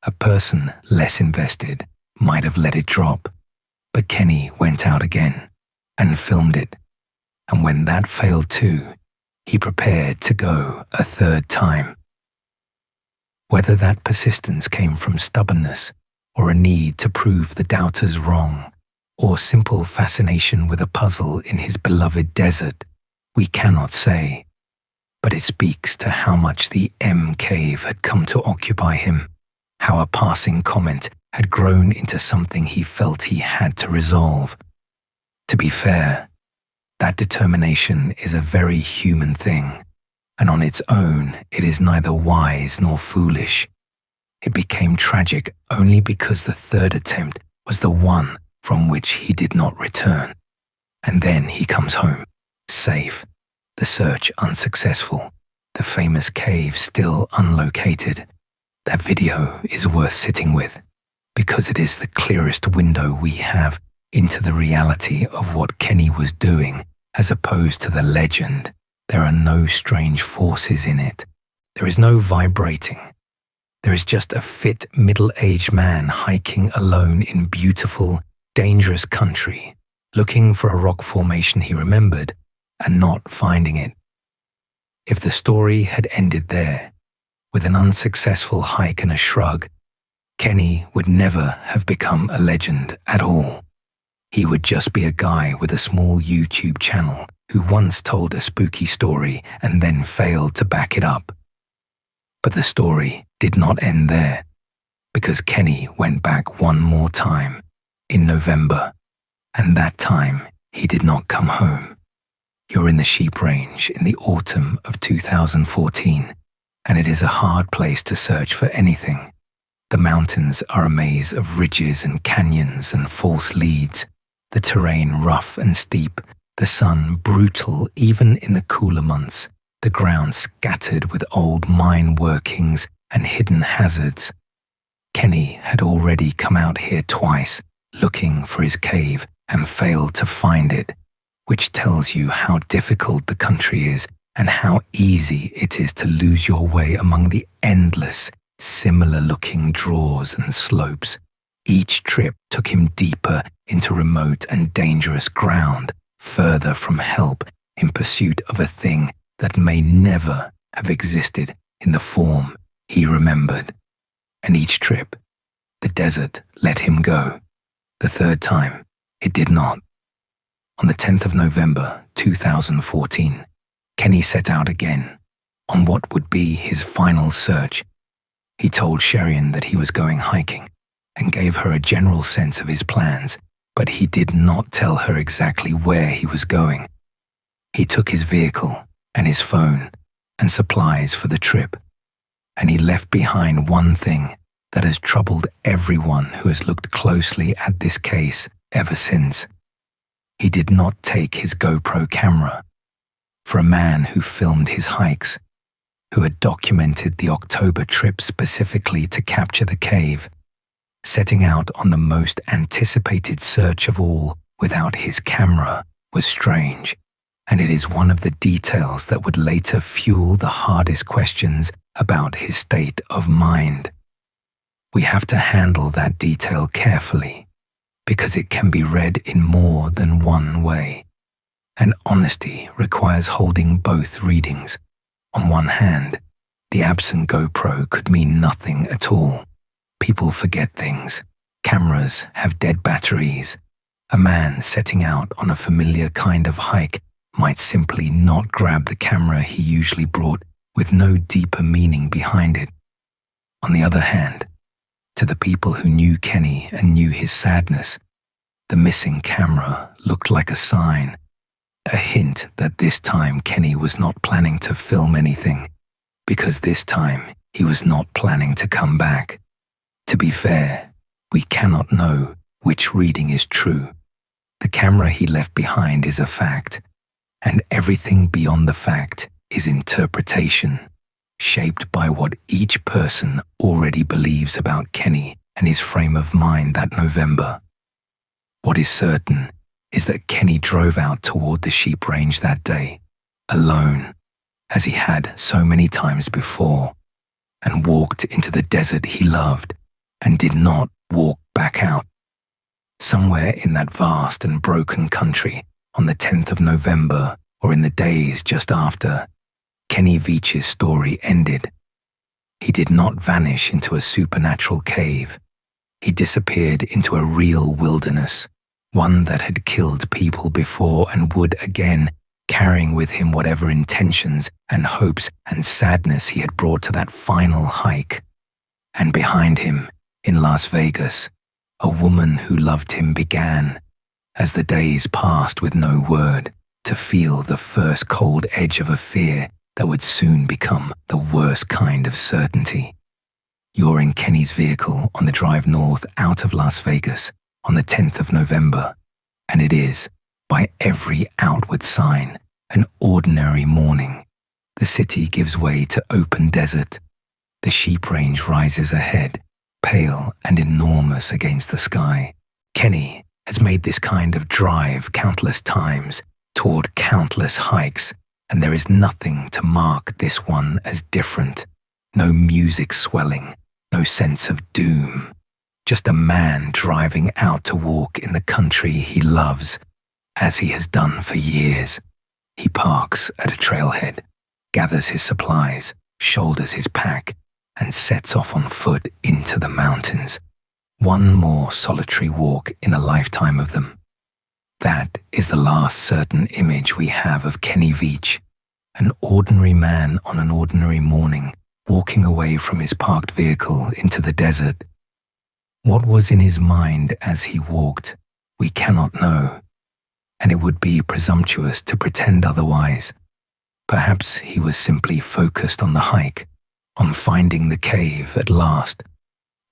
A person less invested might have let it drop, but Kenny went out again and filmed it, and when that failed too, he prepared to go a third time. Whether that persistence came from stubbornness, or a need to prove the doubters wrong, or simple fascination with a puzzle in his beloved desert, we cannot say, but it speaks to how much the M cave had come to occupy him, how a passing comment had grown into something he felt he had to resolve. To be fair, that determination is a very human thing, and on its own it is neither wise nor foolish. It became tragic only because the third attempt was the one from which he did not return. And then he comes home, safe, the search unsuccessful, the famous cave still unlocated. That video is worth sitting with, because it is the clearest window we have into the reality of what Kenny was doing as opposed to the legend. There are no strange forces in it. There is no vibrating. There is just a fit middle-aged man hiking alone in beautiful, dangerous country, looking for a rock formation he remembered and not finding it. If the story had ended there, with an unsuccessful hike and a shrug, Kenny would never have become a legend at all. He would just be a guy with a small YouTube channel who once told a spooky story and then failed to back it up. But the story did not end there, because Kenny went back one more time, in November, and that time he did not come home. You're in the sheep range in the autumn of 2014, and it is a hard place to search for anything. The mountains are a maze of ridges and canyons and false leads, the terrain rough and steep, the sun brutal even in the cooler months, the ground scattered with old mine workings and hidden hazards. Kenny had already come out here twice, looking for his cave, and failed to find it, which tells you how difficult the country is and how easy it is to lose your way among the endless, similar-looking draws and slopes. Each trip took him deeper into remote and dangerous ground, further from help, in pursuit of a thing that may never have existed in the form he remembered. And each trip, the desert let him go. The third time, it did not. On the 10th of November 2014, Kenny set out again, on what would be his final search. He told Sherian that he was going hiking, and gave her a general sense of his plans, but he did not tell her exactly where he was going. He took his vehicle and his phone and supplies for the trip, and he left behind one thing that has troubled everyone who has looked closely at this case ever since. He did not take his GoPro camera. For a man who filmed his hikes, who had documented the October trip specifically to capture the cave, setting out on the most anticipated search of all without his camera was strange, and it is one of the details that would later fuel the hardest questions about his state of mind. We have to handle that detail carefully, because it can be read in more than one way, and honesty requires holding both readings. On one hand, the absent GoPro could mean nothing at all. People forget things. Cameras have dead batteries. A man setting out on a familiar kind of hike might simply not grab the camera he usually brought, with no deeper meaning behind it. On the other hand, to the people who knew Kenny and knew his sadness, the missing camera looked like a sign, a hint that this time Kenny was not planning to film anything, because this time he was not planning to come back. To be fair, we cannot know which reading is true. The camera he left behind is a fact, and everything beyond the fact is interpretation, shaped by what each person already believes about Kenny and his frame of mind that November. What is certain is that Kenny drove out toward the sheep range that day, alone, as he had so many times before, and walked into the desert he loved, and did not walk back out. Somewhere in that vast and broken country, on the 10th of November, or in the days just after, Kenny Veach's story ended. He did not vanish into a supernatural cave. He disappeared into a real wilderness, one that had killed people before and would again, carrying with him whatever intentions and hopes and sadness he had brought to that final hike. And behind him, in Las Vegas, a woman who loved him began, as the days passed with no word, to feel the first cold edge of a fear that would soon become the worst kind of certainty. You're in Kenny's vehicle on the drive north out of Las Vegas on the 10th of November, and it is, by every outward sign, an ordinary morning. The city gives way to open desert. The sheep range rises ahead, pale and enormous against the sky. Kenny has made this kind of drive countless times toward countless hikes, and there is nothing to mark this one as different. No music swelling, no sense of doom. Just a man driving out to walk in the country he loves, as he has done for years. He parks at a trailhead, gathers his supplies, shoulders his pack, and sets off on foot into the mountains. One more solitary walk in a lifetime of them. That is the last certain image we have of Kenny Veach, an ordinary man on an ordinary morning, walking away from his parked vehicle into the desert. What was in his mind as he walked, we cannot know, and it would be presumptuous to pretend otherwise. Perhaps he was simply focused on the hike, on finding the cave at last,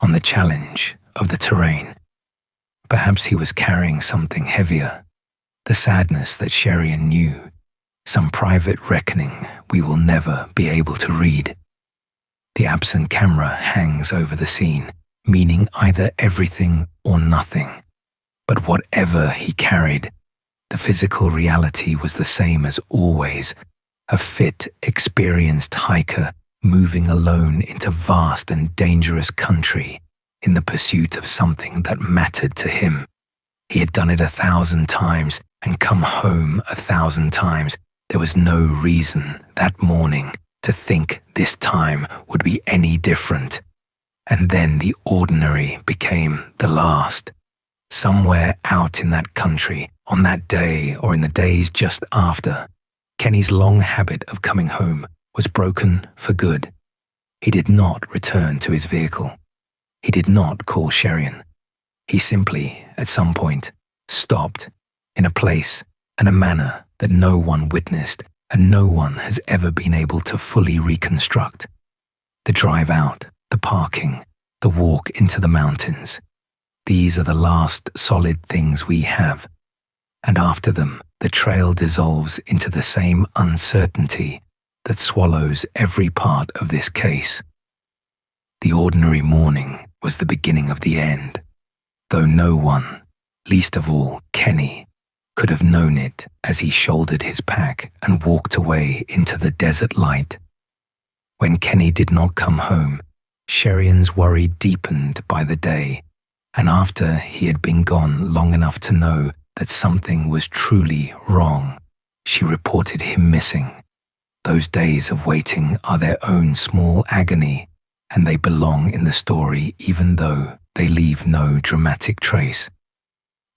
on the challenge of the terrain. Perhaps he was carrying something heavier, the sadness that Sherian knew, some private reckoning we will never be able to read. The absent camera hangs over the scene, meaning either everything or nothing. But whatever he carried, the physical reality was the same as always, a fit, experienced hiker moving alone into vast and dangerous country in the pursuit of something that mattered to him. He had done it 1,000 times and come home 1,000 times. There was no reason that morning to think this time would be any different. And then the ordinary became the last. Somewhere out in that country, on that day or in the days just after, Kenny's long habit of coming home was broken for good. He did not return to his vehicle. He did not call Sherian. He simply, at some point, stopped in a place and a manner that no one witnessed and no one has ever been able to fully reconstruct. The drive out, the parking, the walk into the mountains. These are the last solid things we have. And after them, the trail dissolves into the same uncertainty that swallows every part of this case. The ordinary morning was the beginning of the end, though no one, least of all Kenny, could have known it as he shouldered his pack and walked away into the desert light. When Kenny did not come home, Sherian's worry deepened by the day, and after he had been gone long enough to know that something was truly wrong, she reported him missing. Those days of waiting are their own small agony, and they belong in the story even though they leave no dramatic trace.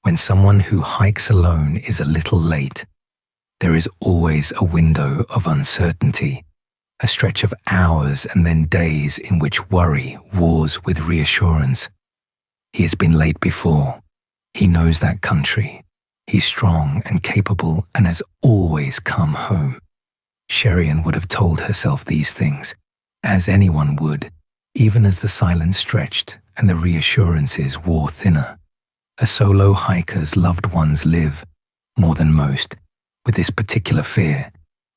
When someone who hikes alone is a little late, there is always a window of uncertainty, a stretch of hours and then days in which worry wars with reassurance. He has been late before. He knows that country. He's strong and capable and has always come home. Sherian would have told herself these things, as anyone would, even as the silence stretched and the reassurances wore thinner. A solo hiker's loved ones live, more than most, with this particular fear,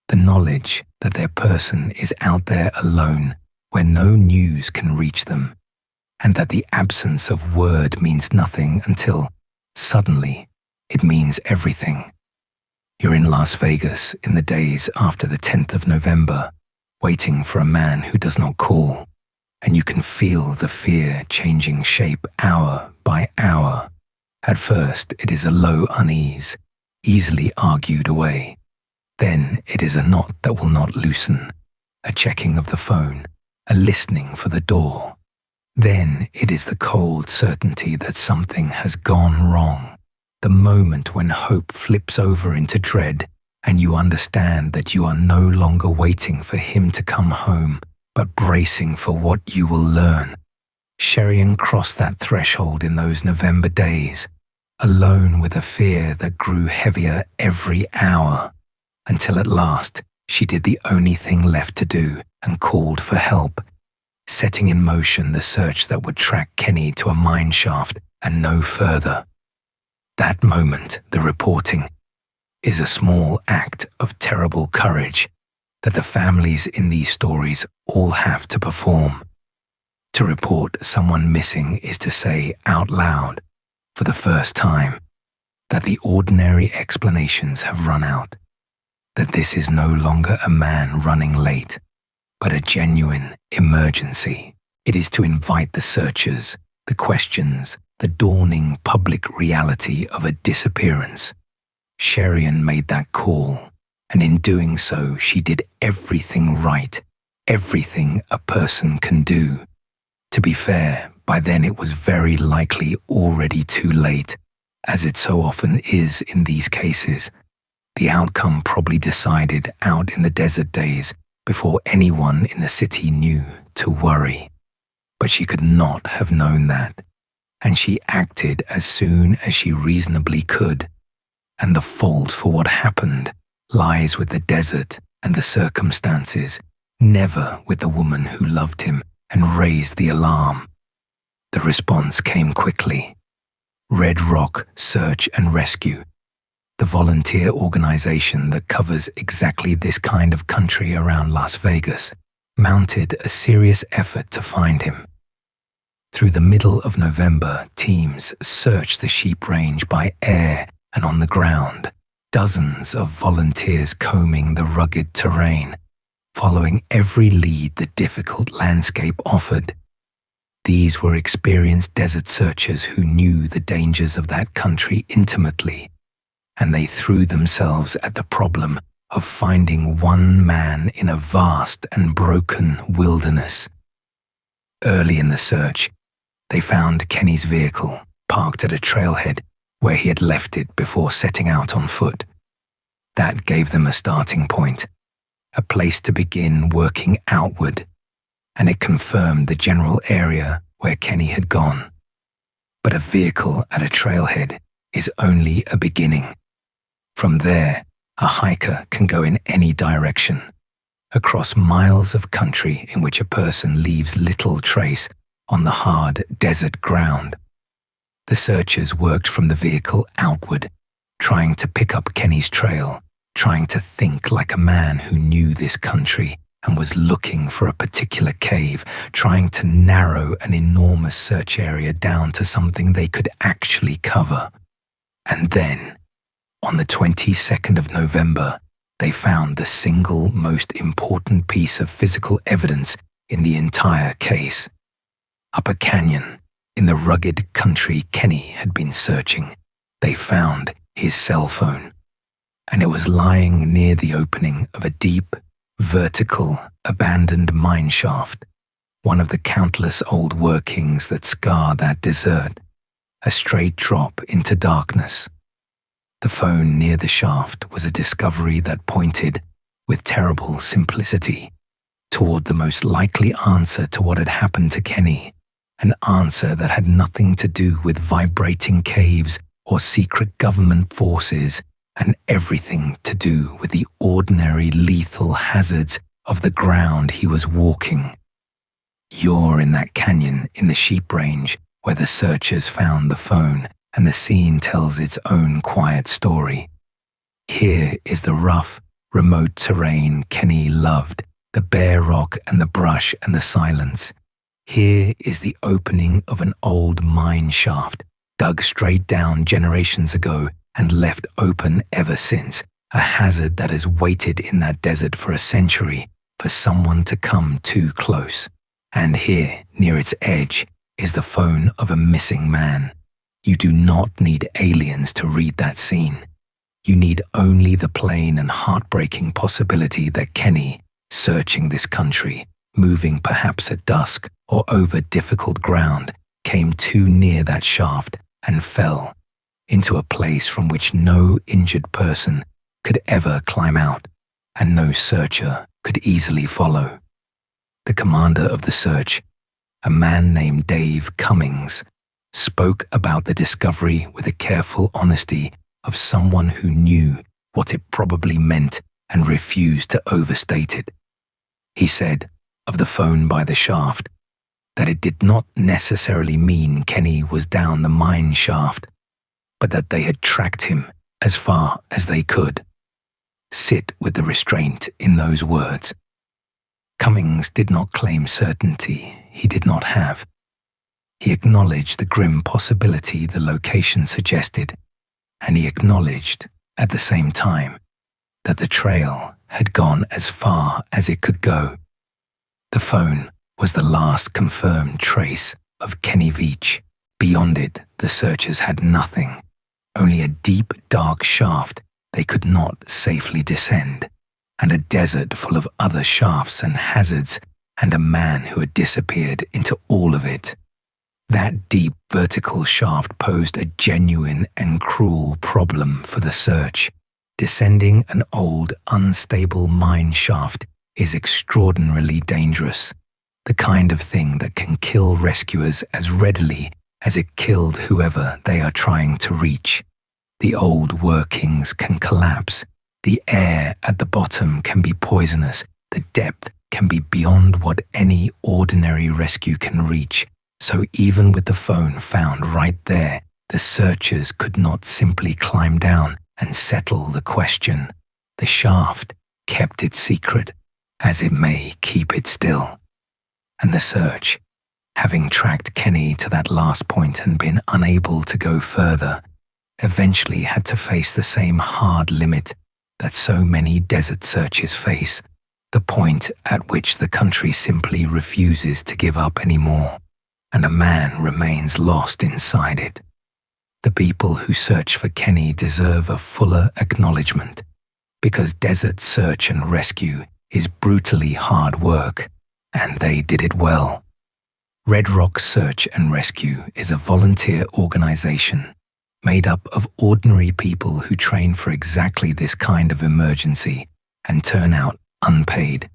the knowledge that their person is out there alone where no news can reach them, and that the absence of word means nothing until, suddenly, it means everything. You're in Las Vegas in the days after the 10th of November, waiting for a man who does not call, and you can feel the fear changing shape hour by hour. At first, it is a low unease, easily argued away. Then it is a knot that will not loosen, a checking of the phone, a listening for the door. Then it is the cold certainty that something has gone wrong, the moment when hope flips over into dread and you understand that you are no longer waiting for him to come home, but bracing for what you will learn. Sherian crossed that threshold in those November days, alone with a fear that grew heavier every hour, until at last she did the only thing left to do and called for help, setting in motion the search that would track Kenny to a mine shaft and no further. That moment, the reporting, is a small act of terrible courage that the families in these stories all have to perform. To report someone missing is to say out loud, for the first time, that the ordinary explanations have run out, that this is no longer a man running late, but a genuine emergency. It is to invite the searchers, the questions, the dawning public reality of a disappearance. Sherian made that call, and in doing so, she did everything right, everything a person can do. To be fair, by then it was very likely already too late, as it so often is in these cases. The outcome probably decided out in the desert days before anyone in the city knew to worry. But she could not have known that, and she acted as soon as she reasonably could. And the fault for what happened lies with the desert and the circumstances, never with the woman who loved him and raised the alarm. The response came quickly. Red Rock Search and Rescue, the volunteer organization that covers exactly this kind of country around Las Vegas, mounted a serious effort to find him. Through the middle of November, teams searched the sheep range by air and on the ground, dozens of volunteers combing the rugged terrain, following every lead the difficult landscape offered. These were experienced desert searchers who knew the dangers of that country intimately, and they threw themselves at the problem of finding one man in a vast and broken wilderness. Early in the search, they found Kenny's vehicle parked at a trailhead where he had left it before setting out on foot. That gave them a starting point, a place to begin working outward, and it confirmed the general area where Kenny had gone. But a vehicle at a trailhead is only a beginning. From there, a hiker can go in any direction, across miles of country in which a person leaves little trace on the hard desert ground. The searchers worked from the vehicle outward, trying to pick up Kenny's trail, trying to think like a man who knew this country and was looking for a particular cave, trying to narrow an enormous search area down to something they could actually cover. And then, on the 22nd of November, they found the single most important piece of physical evidence in the entire case. Up a canyon, in the rugged country Kenny had been searching, they found his cell phone, and it was lying near the opening of a deep, vertical, abandoned mine shaft, one of the countless old workings that scar that desert, a straight drop into darkness. The phone near the shaft was a discovery that pointed, with terrible simplicity, toward the most likely answer to what had happened to Kenny, an answer that had nothing to do with vibrating caves or secret government forces, and everything to do with the ordinary lethal hazards of the ground he was walking. You're in that canyon in the sheep range where the searchers found the phone, and the scene tells its own quiet story. Here is the rough, remote terrain Kenny loved, the bare rock and the brush and the silence. Here is the opening of an old mine shaft, dug straight down generations ago and left open ever since, a hazard that has waited in that desert for a century for someone to come too close. And here, near its edge, is the phone of a missing man. You do not need aliens to read that scene. You need only the plain and heartbreaking possibility that Kenny, searching this country, moving perhaps at dusk or over difficult ground, came too near that shaft and fell into a place from which no injured person could ever climb out, and no searcher could easily follow. The commander of the search, a man named Dave Cummings, spoke about the discovery with the careful honesty of someone who knew what it probably meant and refused to overstate it. He said of the phone by the shaft that it did not necessarily mean Kenny was down the mine shaft, but that they had tracked him as far as they could. Sit with the restraint in those words. Cummings did not claim certainty he did not have. He acknowledged the grim possibility the location suggested, and he acknowledged, at the same time, that the trail had gone as far as it could go. The phone was the last confirmed trace of Kenny Veach. Beyond it, the searchers had nothing, only a deep, dark shaft they could not safely descend, and a desert full of other shafts and hazards, and a man who had disappeared into all of it. That deep vertical shaft posed a genuine and cruel problem for the search. Descending an old, unstable mine shaft is extraordinarily dangerous, the kind of thing that can kill rescuers as readily as it killed whoever they are trying to reach. The old workings can collapse, the air at the bottom can be poisonous, the depth can be beyond what any ordinary rescue can reach. So even with the phone found right there, the searchers could not simply climb down and settle the question. The shaft kept its secret, as it may keep it still. And the search, having tracked Kenny to that last point and been unable to go further, eventually had to face the same hard limit that so many desert searches face, the point at which the country simply refuses to give up anymore, and a man remains lost inside it. The people who search for Kenny deserve a fuller acknowledgement, because desert search and rescue is brutally hard work, and they did it well. Red Rock Search and Rescue is a volunteer organization made up of ordinary people who train for exactly this kind of emergency and turn out unpaid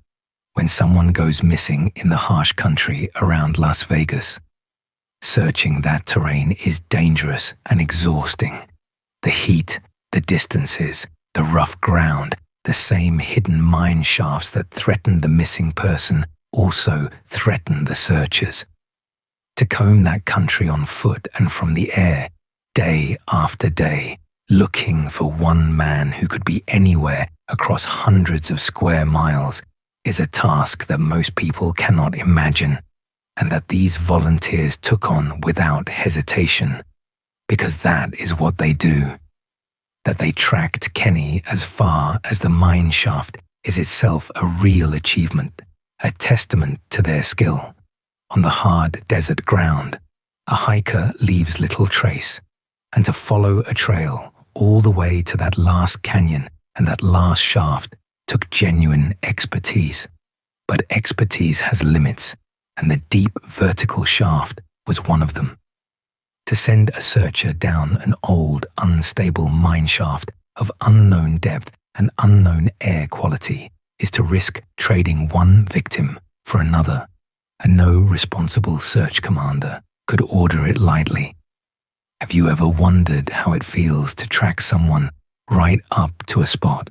when someone goes missing in the harsh country around Las Vegas. Searching that terrain is dangerous and exhausting. The heat, the distances, the rough ground, the same hidden mine shafts that threaten the missing person also threaten the searchers. To comb that country on foot and from the air, day after day, looking for one man who could be anywhere across hundreds of square miles, is a task that most people cannot imagine, and that these volunteers took on without hesitation, because that is what they do. That they tracked Kenny as far as the mine shaft is itself a real achievement, a testament to their skill. On the hard desert ground, a hiker leaves little trace, and to follow a trail all the way to that last canyon and that last shaft took genuine expertise. But expertise has limits, and the deep vertical shaft was one of them. To send a searcher down an old, unstable mine shaft of unknown depth and unknown air quality is to risk trading one victim for another, and no responsible search commander could order it lightly. Have you ever wondered how it feels to track someone right up to a spot,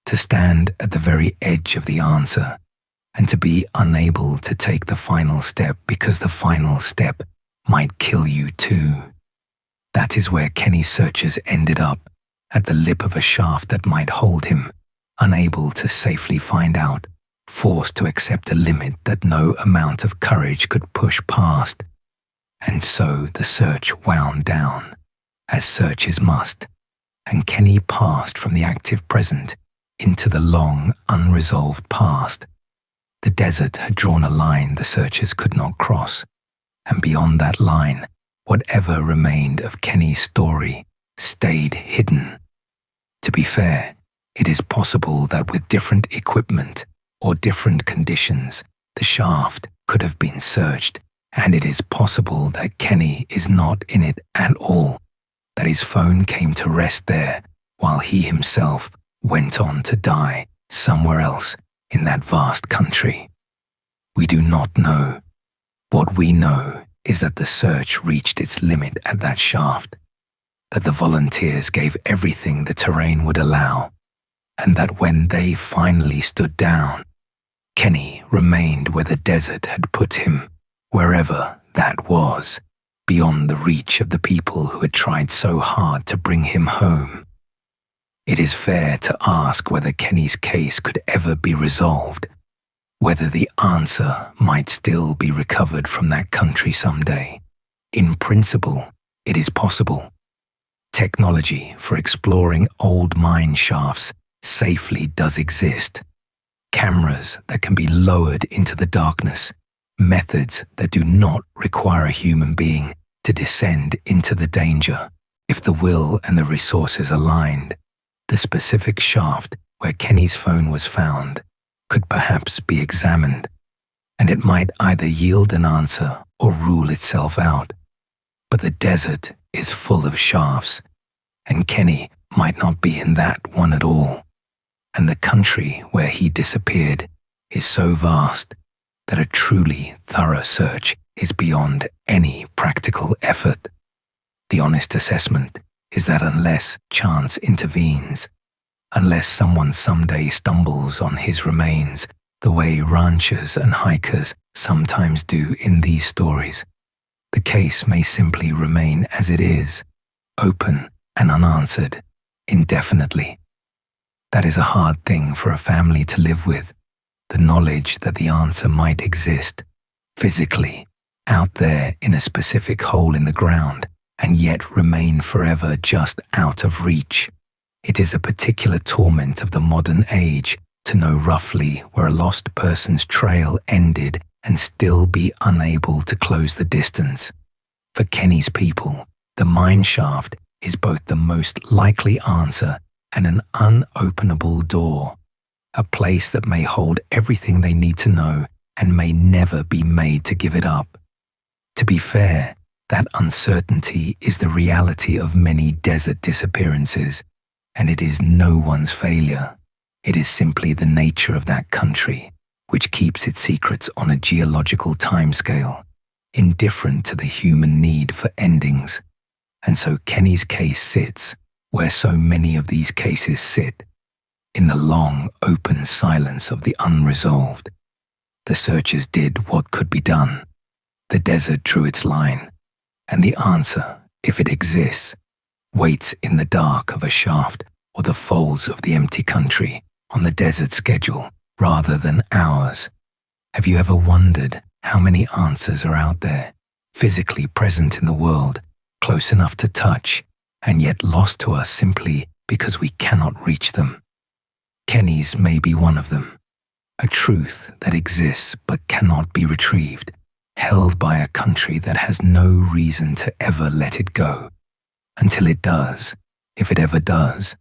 to stand at the very edge of the answer, and to be unable to take the final step because the final step might kill you too? That is where Kenny's searchers ended up, at the lip of a shaft that might hold him, unable to safely find out, forced to accept a limit that no amount of courage could push past. And so the search wound down, as searches must, and Kenny passed from the active present into the long, unresolved past. The desert had drawn a line the searchers could not cross, and beyond that line, whatever remained of Kenny's story stayed hidden. To be fair, it is possible that with different equipment or different conditions, the shaft could have been searched, and it is possible that Kenny is not in it at all, that his phone came to rest there while he himself went on to die somewhere else in that vast country. We do not know. What we know is that the search reached its limit at that shaft, that the volunteers gave everything the terrain would allow, and that when they finally stood down, Kenny remained where the desert had put him, wherever that was, beyond the reach of the people who had tried so hard to bring him home. It is fair to ask whether Kenny's case could ever be resolved, whether the answer might still be recovered from that country someday. In principle, it is possible. Technology for exploring old mine shafts safely does exist. Cameras that can be lowered into the darkness, methods that do not require a human being to descend into the danger. If the will and the resources aligned, the specific shaft where Kenny's phone was found could perhaps be examined, and it might either yield an answer or rule itself out. But the desert is full of shafts, and Kenny might not be in that one at all. And the country where he disappeared is so vast that a truly thorough search is beyond any practical effort. The honest assessment is that unless chance intervenes, unless someone someday stumbles on his remains the way ranchers and hikers sometimes do in these stories, the case may simply remain as it is, open and unanswered, indefinitely. That is a hard thing for a family to live with, the knowledge that the answer might exist, physically, out there in a specific hole in the ground, and yet remain forever just out of reach. It is a particular torment of the modern age to know roughly where a lost person's trail ended and still be unable to close the distance. For Kenny's people, the mine shaft is both the most likely answer and an unopenable door, a place that may hold everything they need to know and may never be made to give it up. To be fair, that uncertainty is the reality of many desert disappearances, and it is no one's failure. It is simply the nature of that country, which keeps its secrets on a geological timescale, indifferent to the human need for endings. And so Kenny's case sits where so many of these cases sit, in the long, open silence of the unresolved. The searchers did what could be done. The desert drew its line, and the answer, if it exists, waits in the dark of a shaft or the folds of the empty country on the desert schedule rather than ours. Have you ever wondered how many answers are out there, physically present in the world, close enough to touch, and yet lost to us simply because we cannot reach them? Kenny's may be one of them, a truth that exists but cannot be retrieved, held by a country that has no reason to ever let it go. Until it does, if it ever does,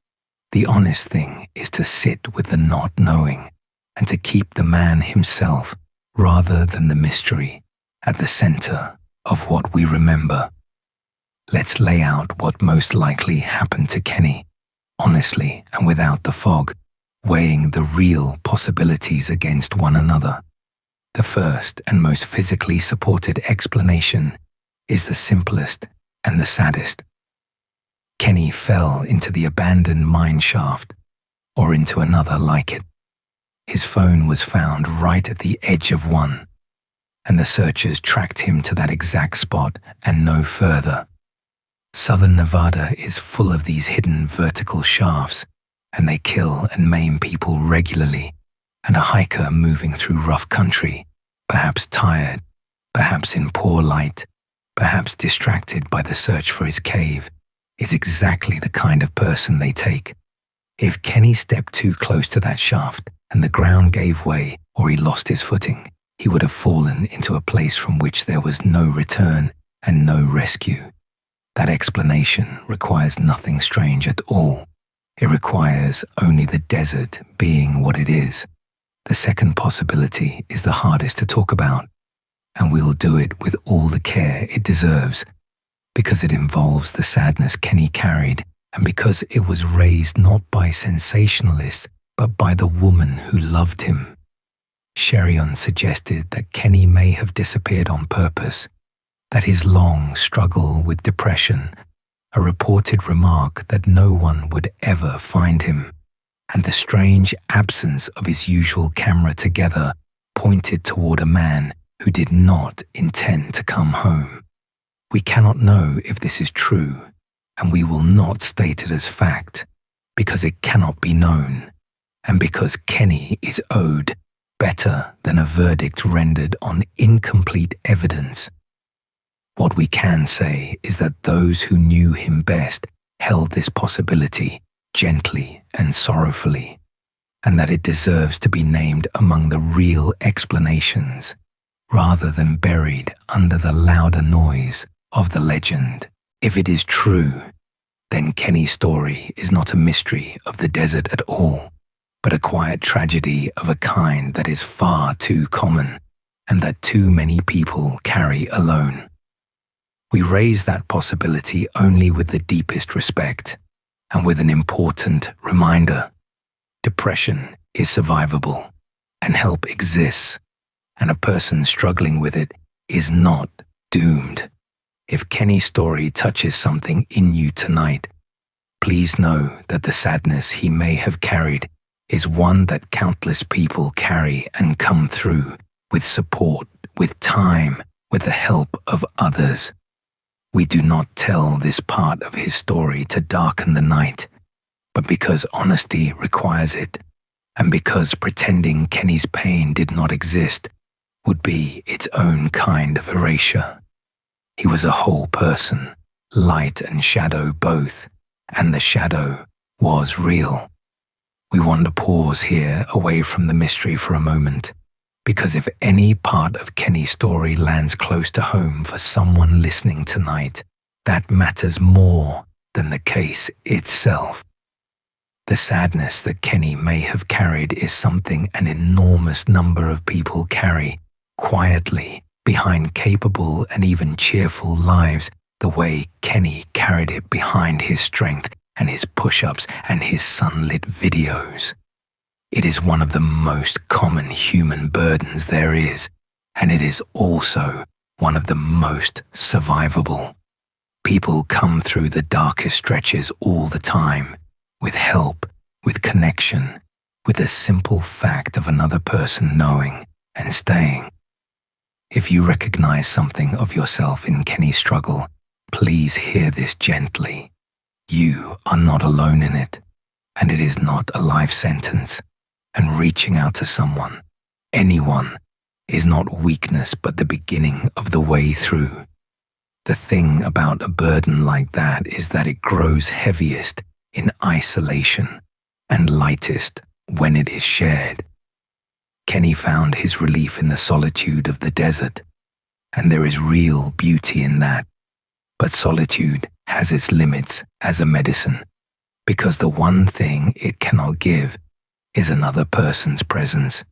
the honest thing is to sit with the not knowing and to keep the man himself rather than the mystery at the center of what we remember. Let's lay out what most likely happened to Kenny, honestly and without the fog, weighing the real possibilities against one another. The first and most physically supported explanation is the simplest and the saddest. Kenny fell into the abandoned mine shaft, or into another like it. His phone was found right at the edge of one, and the searchers tracked him to that exact spot and no further. Southern Nevada is full of these hidden vertical shafts, and they kill and maim people regularly, and a hiker moving through rough country, perhaps tired, perhaps in poor light, perhaps distracted by the search for his cave, is exactly the kind of person they take. If Kenny stepped too close to that shaft and the ground gave way or he lost his footing, he would have fallen into a place from which there was no return and no rescue. That explanation requires nothing strange at all. It requires only the desert being what it is. The second possibility is the hardest to talk about, and we'll do it with all the care it deserves, because it involves the sadness Kenny carried, and because it was raised not by sensationalists, but by the woman who loved him. Sherion suggested that Kenny may have disappeared on purpose, that his long struggle with depression, a reported remark that no one would ever find him, and the strange absence of his usual camera together pointed toward a man who did not intend to come home. We cannot know if this is true, and we will not state it as fact, because it cannot be known, and because Kenny is owed better than a verdict rendered on incomplete evidence. What we can say is that those who knew him best held this possibility gently and sorrowfully, and that it deserves to be named among the real explanations, rather than buried under the louder noise of the legend. If it is true, then Kenny's story is not a mystery of the desert at all, but a quiet tragedy of a kind that is far too common and that too many people carry alone. We raise that possibility only with the deepest respect and with an important reminder. Depression is survivable and help exists, and a person struggling with it is not doomed. If Kenny's story touches something in you tonight, please know that the sadness he may have carried is one that countless people carry and come through with support, with time, with the help of others. We do not tell this part of his story to darken the night, but because honesty requires it, and because pretending Kenny's pain did not exist would be its own kind of erasure. He was a whole person, light and shadow both, and the shadow was real. We want to pause here away from the mystery for a moment, because if any part of Kenny's story lands close to home for someone listening tonight, that matters more than the case itself. The sadness that Kenny may have carried is something an enormous number of people carry quietly behind capable and even cheerful lives, the way Kenny carried it behind his strength and his push-ups and his sunlit videos. It is one of the most common human burdens there is, and it is also one of the most survivable. People come through the darkest stretches all the time, with help, with connection, with the simple fact of another person knowing and staying. If you recognize something of yourself in Kenny's struggle, please hear this gently. You are not alone in it, and it is not a life sentence. And reaching out to someone, anyone, is not weakness but the beginning of the way through. The thing about a burden like that is that it grows heaviest in isolation and lightest when it is shared. Kenny found his relief in the solitude of the desert, and there is real beauty in that. But solitude has its limits as a medicine, because the one thing it cannot give is another person's presence.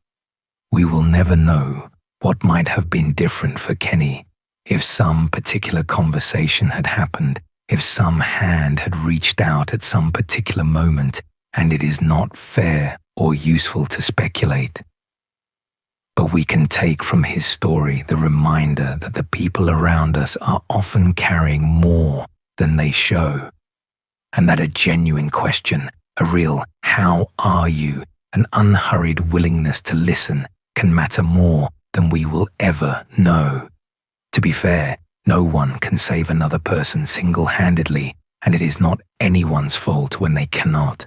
We will never know what might have been different for Kenny if some particular conversation had happened, if some hand had reached out at some particular moment, and it is not fair or useful to speculate. But we can take from his story the reminder that the people around us are often carrying more than they show, and that a genuine question, a real "how are you?" an unhurried willingness to listen can matter more than we will ever know. To be fair, no one can save another person single-handedly, and it is not anyone's fault when they cannot.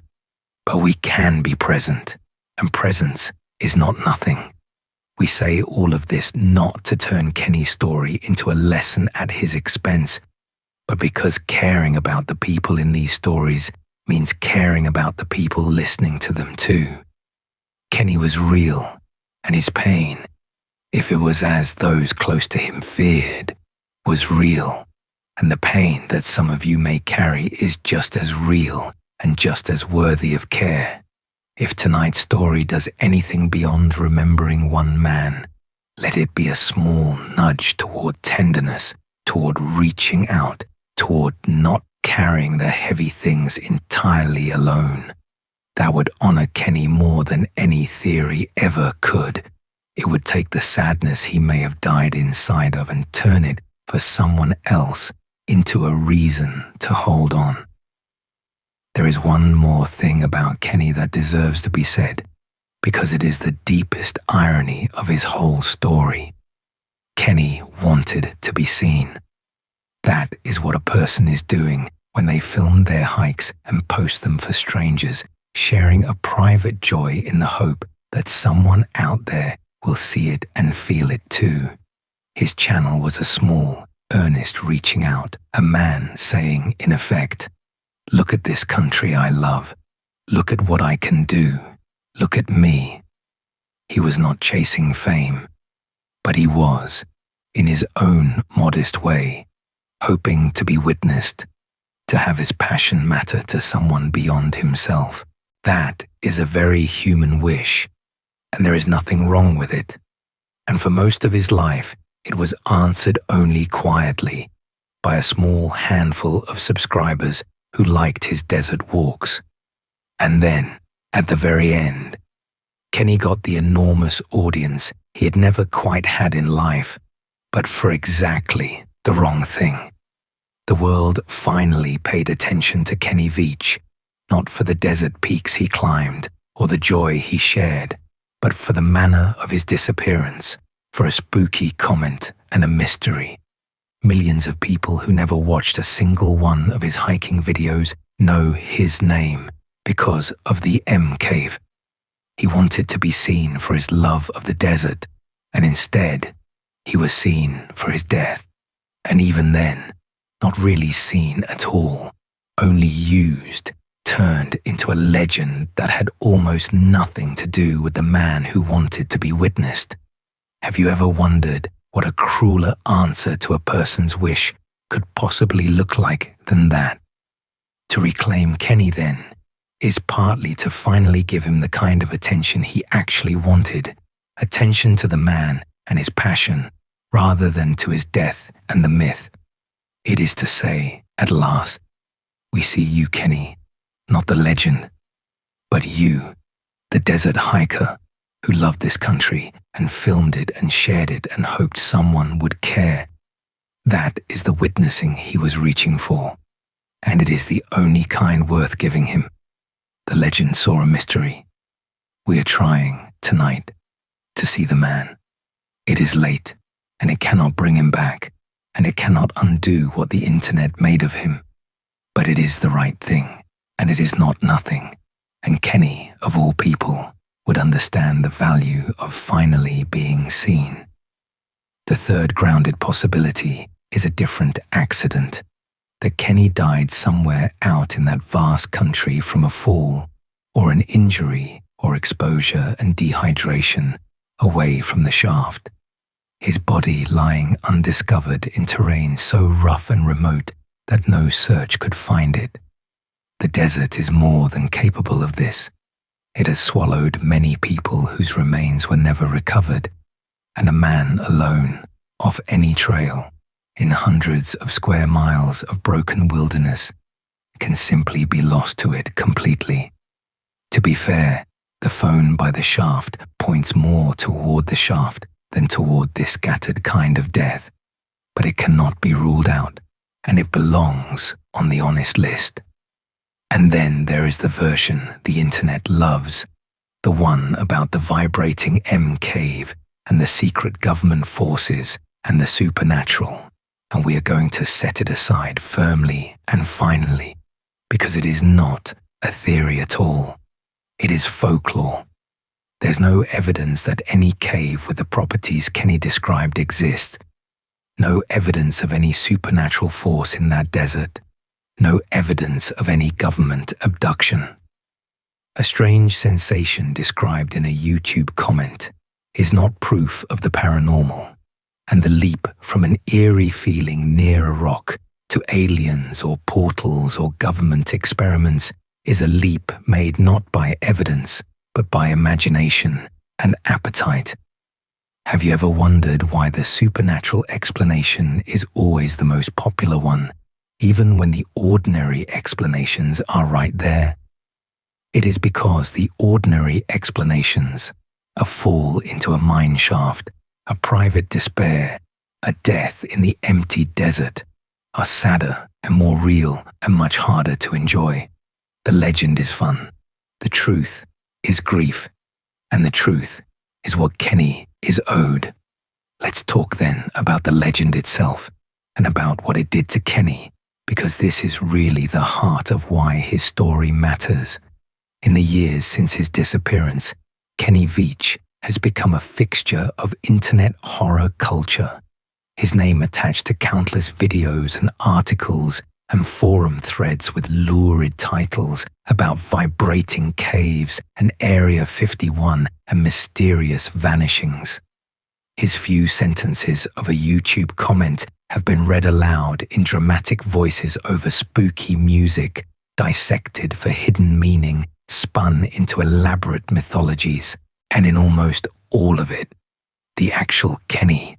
But we can be present, and presence is not nothing. We say all of this not to turn Kenny's story into a lesson at his expense, but because caring about the people in these stories means caring about the people listening to them too. Kenny was real, and his pain, if it was as those close to him feared, was real, and the pain that some of you may carry is just as real and just as worthy of care. If tonight's story does anything beyond remembering one man, let it be a small nudge toward tenderness, toward reaching out, toward not carrying the heavy things entirely alone. That would honor Kenny more than any theory ever could. It would take the sadness he may have died inside of and turn it for someone else into a reason to hold on. There is one more thing about Kenny that deserves to be said, because it is the deepest irony of his whole story. Kenny wanted to be seen. That is what a person is doing when they film their hikes and post them for strangers, sharing a private joy in the hope that someone out there will see it and feel it too. His channel was a small, earnest reaching out, a man saying, in effect, "Look at this country I love. Look at what I can do. Look at me." He was not chasing fame, but he was, in his own modest way, hoping to be witnessed, to have his passion matter to someone beyond himself. That is a very human wish, and there is nothing wrong with it. And for most of his life, it was answered only quietly by a small handful of subscribers who liked his desert walks. And then, at the very end, Kenny got the enormous audience he had never quite had in life, but for exactly the wrong thing. The world finally paid attention to Kenny Veach, not for the desert peaks he climbed or the joy he shared, but for the manner of his disappearance, for a spooky comment and a mystery. Millions of people who never watched a single one of his hiking videos know his name because of the M Cave. He wanted to be seen for his love of the desert, and instead, he was seen for his death. And even then, not really seen at all, only used, turned into a legend that had almost nothing to do with the man who wanted to be witnessed. Have you ever wondered what a crueler answer to a person's wish could possibly look like than that? To reclaim Kenny, then, is partly to finally give him the kind of attention he actually wanted, attention to the man and his passion, rather than to his death and the myth. It is to say, at last, we see you, Kenny, not the legend, but you, the desert hiker who loved this country and filmed it and shared it and hoped someone would care. That is the witnessing he was reaching for, and it is the only kind worth giving him. The legend saw a mystery. We are trying, tonight, to see the man. It is late, and it cannot bring him back, and it cannot undo what the internet made of him. But it is the right thing, and it is not nothing, and Kenny, of all people, would understand the value of finally being seen. The third grounded possibility is a different accident, that Kenny died somewhere out in that vast country from a fall, or an injury, or exposure and dehydration away from the shaft. His body lying undiscovered in terrain so rough and remote that no search could find it. The desert is more than capable of this. It has swallowed many people whose remains were never recovered, and a man alone, off any trail, in hundreds of square miles of broken wilderness, can simply be lost to it completely. To be fair, the phone by the shaft points more toward the shaft than toward this scattered kind of death, but it cannot be ruled out, and it belongs on the honest list. And then there is the version the internet loves, the one about the vibrating M cave and the secret government forces and the supernatural, and we are going to set it aside firmly and finally, because it is not a theory at all. It is folklore. There's no evidence that any cave with the properties Kenny described exists. No evidence of any supernatural force in that desert. No evidence of any government abduction. A strange sensation described in a YouTube comment is not proof of the paranormal, and the leap from an eerie feeling near a rock to aliens or portals or government experiments is a leap made not by evidence, but by imagination and appetite. Have you ever wondered why the supernatural explanation is always the most popular one, even when the ordinary explanations are right there? It is because the ordinary explanations, a fall into a mine shaft, a private despair, a death in the empty desert, are sadder and more real and much harder to enjoy. The legend is fun, the truth is grief, and the truth is what Kenny is owed. Let's talk then about the legend itself and about what it did to Kenny, because this is really the heart of why his story matters. In the years since his disappearance, Kenny Veach has become a fixture of internet horror culture. His name attached to countless videos and articles and forum threads with lurid titles about vibrating caves and Area 51 and mysterious vanishings. His few sentences of a YouTube comment have been read aloud in dramatic voices over spooky music, dissected for hidden meaning, spun into elaborate mythologies, and in almost all of it, the actual Kenny,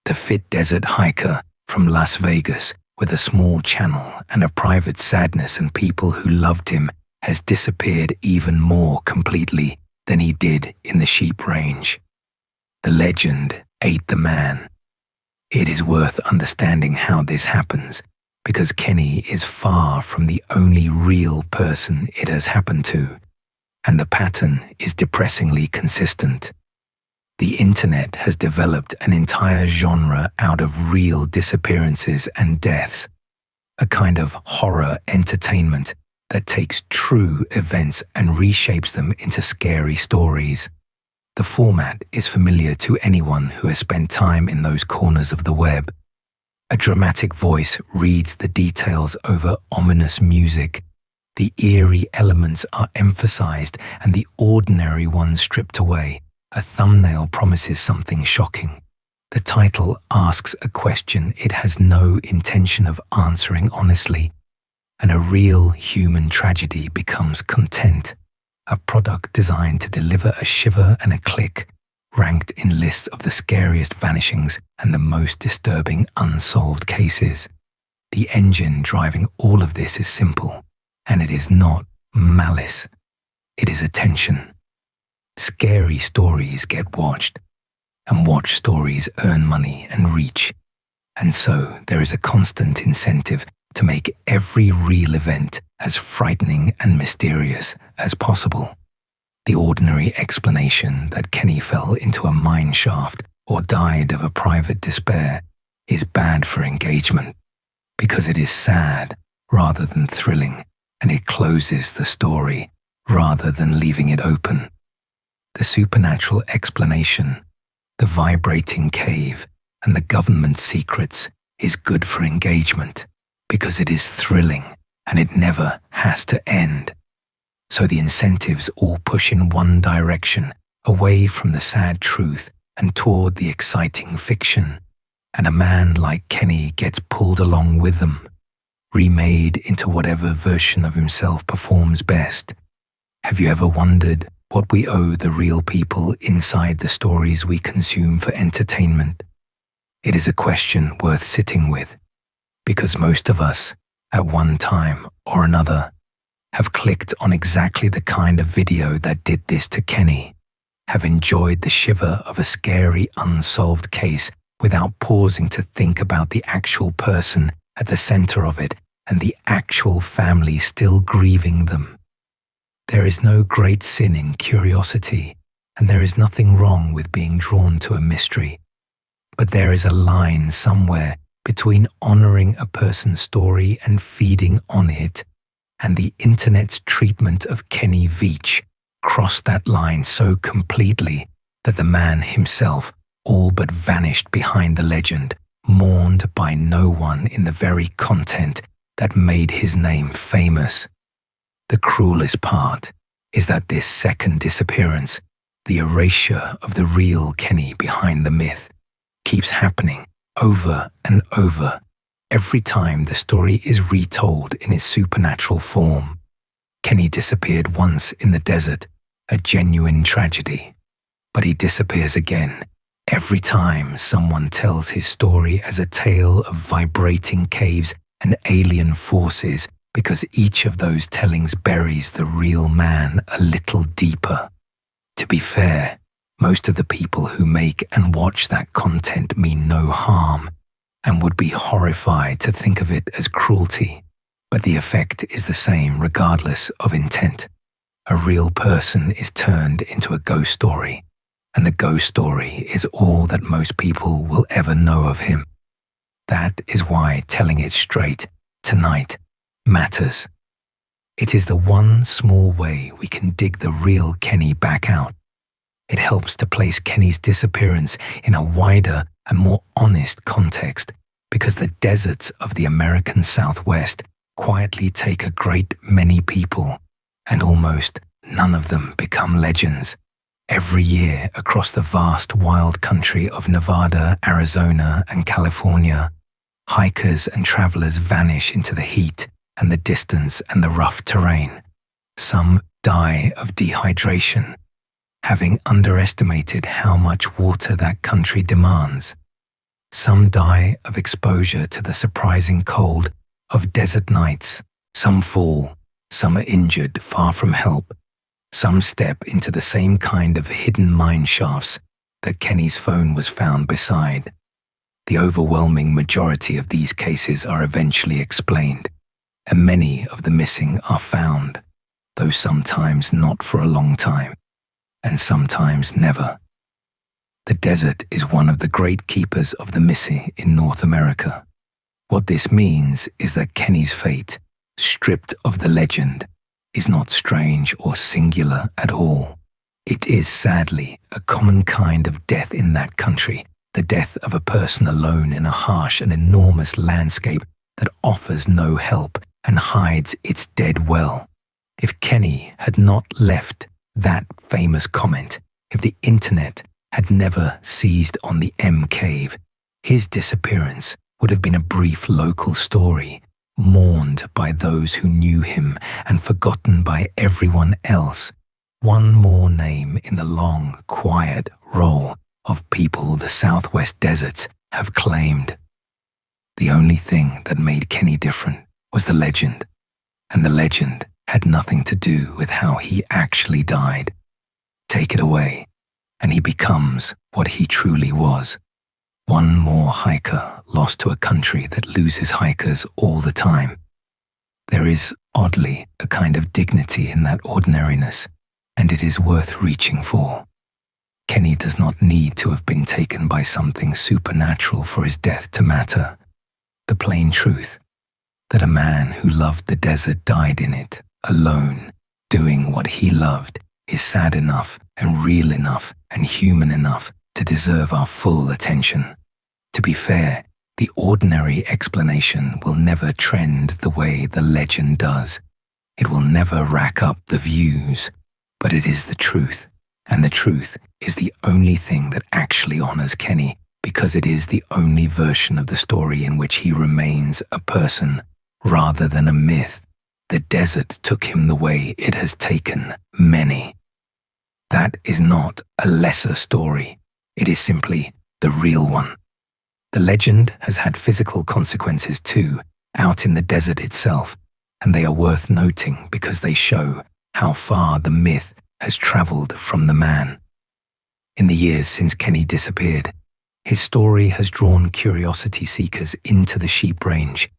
the fit desert hiker from Las Vegas with a small channel and a private sadness and people who loved him, has disappeared even more completely than he did in the sheep range. The legend ate the man. It is worth understanding how this happens, because Kenny is far from the only real person it has happened to, and the pattern is depressingly consistent. The internet has developed an entire genre out of real disappearances and deaths, a kind of horror entertainment that takes true events and reshapes them into scary stories. The format is familiar to anyone who has spent time in those corners of the web. A dramatic voice reads the details over ominous music. The eerie elements are emphasized and the ordinary ones stripped away. A thumbnail promises something shocking. The title asks a question it has no intention of answering honestly, and a real human tragedy becomes content, a product designed to deliver a shiver and a click, ranked in lists of the scariest vanishings and the most disturbing unsolved cases. The engine driving all of this is simple, and it is not malice. It is attention. Scary stories get watched, and watch stories earn money and reach. And so there is a constant incentive to make every real event as frightening and mysterious as possible. The ordinary explanation that Kenny fell into a mine shaft or died of a private despair is bad for engagement, because it is sad rather than thrilling, and it closes the story rather than leaving it open. The supernatural explanation, the vibrating cave, and the government secrets is good for engagement because it is thrilling and it never has to end. So the incentives all push in one direction, away from the sad truth and toward the exciting fiction. And a man like Kenny gets pulled along with them, remade into whatever version of himself performs best. Have you ever wondered what we owe the real people inside the stories we consume for entertainment? It is a question worth sitting with, because most of us, at one time or another, have clicked on exactly the kind of video that did this to Kenny, have enjoyed the shiver of a scary unsolved case without pausing to think about the actual person at the center of it and the actual family still grieving them. There is no great sin in curiosity, and there is nothing wrong with being drawn to a mystery. But there is a line somewhere between honoring a person's story and feeding on it, and the internet's treatment of Kenny Veach crossed that line so completely that the man himself all but vanished behind the legend, mourned by no one in the very content that made his name famous. The cruelest part is that this second disappearance, the erasure of the real Kenny behind the myth, keeps happening over and over every time the story is retold in its supernatural form. Kenny disappeared once in the desert, a genuine tragedy, but he disappears again every time someone tells his story as a tale of vibrating caves and alien forces, because each of those tellings buries the real man a little deeper. To be fair, Most of the people who make and watch that content mean no harm and would be horrified to think of it as cruelty, but the effect is the same regardless of intent. A real person is turned into a ghost story, and the ghost story is all that most people will ever know of him. That is why telling it straight, tonight, matters. It is the one small way we can dig the real Kenny back out. It helps to place Kenny's disappearance in a wider and more honest context, because the deserts of the American Southwest quietly take a great many people, and almost none of them become legends. Every year across the vast wild country of Nevada, Arizona, and California, hikers and travelers vanish into the heat and the distance and the rough terrain. Some die of dehydration, having underestimated how much water that country demands. Some die of exposure to the surprising cold of desert nights. Some fall, some are injured far from help. Some step into the same kind of hidden mine shafts that Kenny's phone was found beside. The overwhelming majority of these cases are eventually explained, and many of the missing are found, though sometimes not for a long time, and sometimes never. The desert is one of the great keepers of the missing in North America. What this means is that Kenny's fate, stripped of the legend, is not strange or singular at all. It is sadly a common kind of death in that country, the death of a person alone in a harsh and enormous landscape that offers no help and hides its dead well. If Kenny had not left that famous comment, if the internet had never seized on the M cave, his disappearance would have been a brief local story, mourned by those who knew him and forgotten by everyone else. One more name in the long, quiet roll of people the Southwest deserts have claimed. The only thing that made Kenny different was the legend, and the legend had nothing to do with how he actually died. Take it away, and he becomes what he truly was. One more hiker lost to a country that loses hikers all the time. There is, oddly, a kind of dignity in that ordinariness, and it is worth reaching for. Kenny does not need to have been taken by something supernatural for his death to matter. The plain truth, that a man who loved the desert died in it, alone, doing what he loved, is sad enough and real enough and human enough to deserve our full attention. To be fair, the ordinary explanation will never trend the way the legend does. It will never rack up the views, but it is the truth, and the truth is the only thing that actually honors Kenny, because it is the only version of the story in which he remains a person rather than a myth. The desert took him the way it has taken many. That is not a lesser story. It is simply the real one. The legend has had physical consequences too, out in the desert itself, and they are worth noting because they show how far the myth has traveled from the man. In the years since Kenny disappeared, his story has drawn curiosity seekers into the sheep range,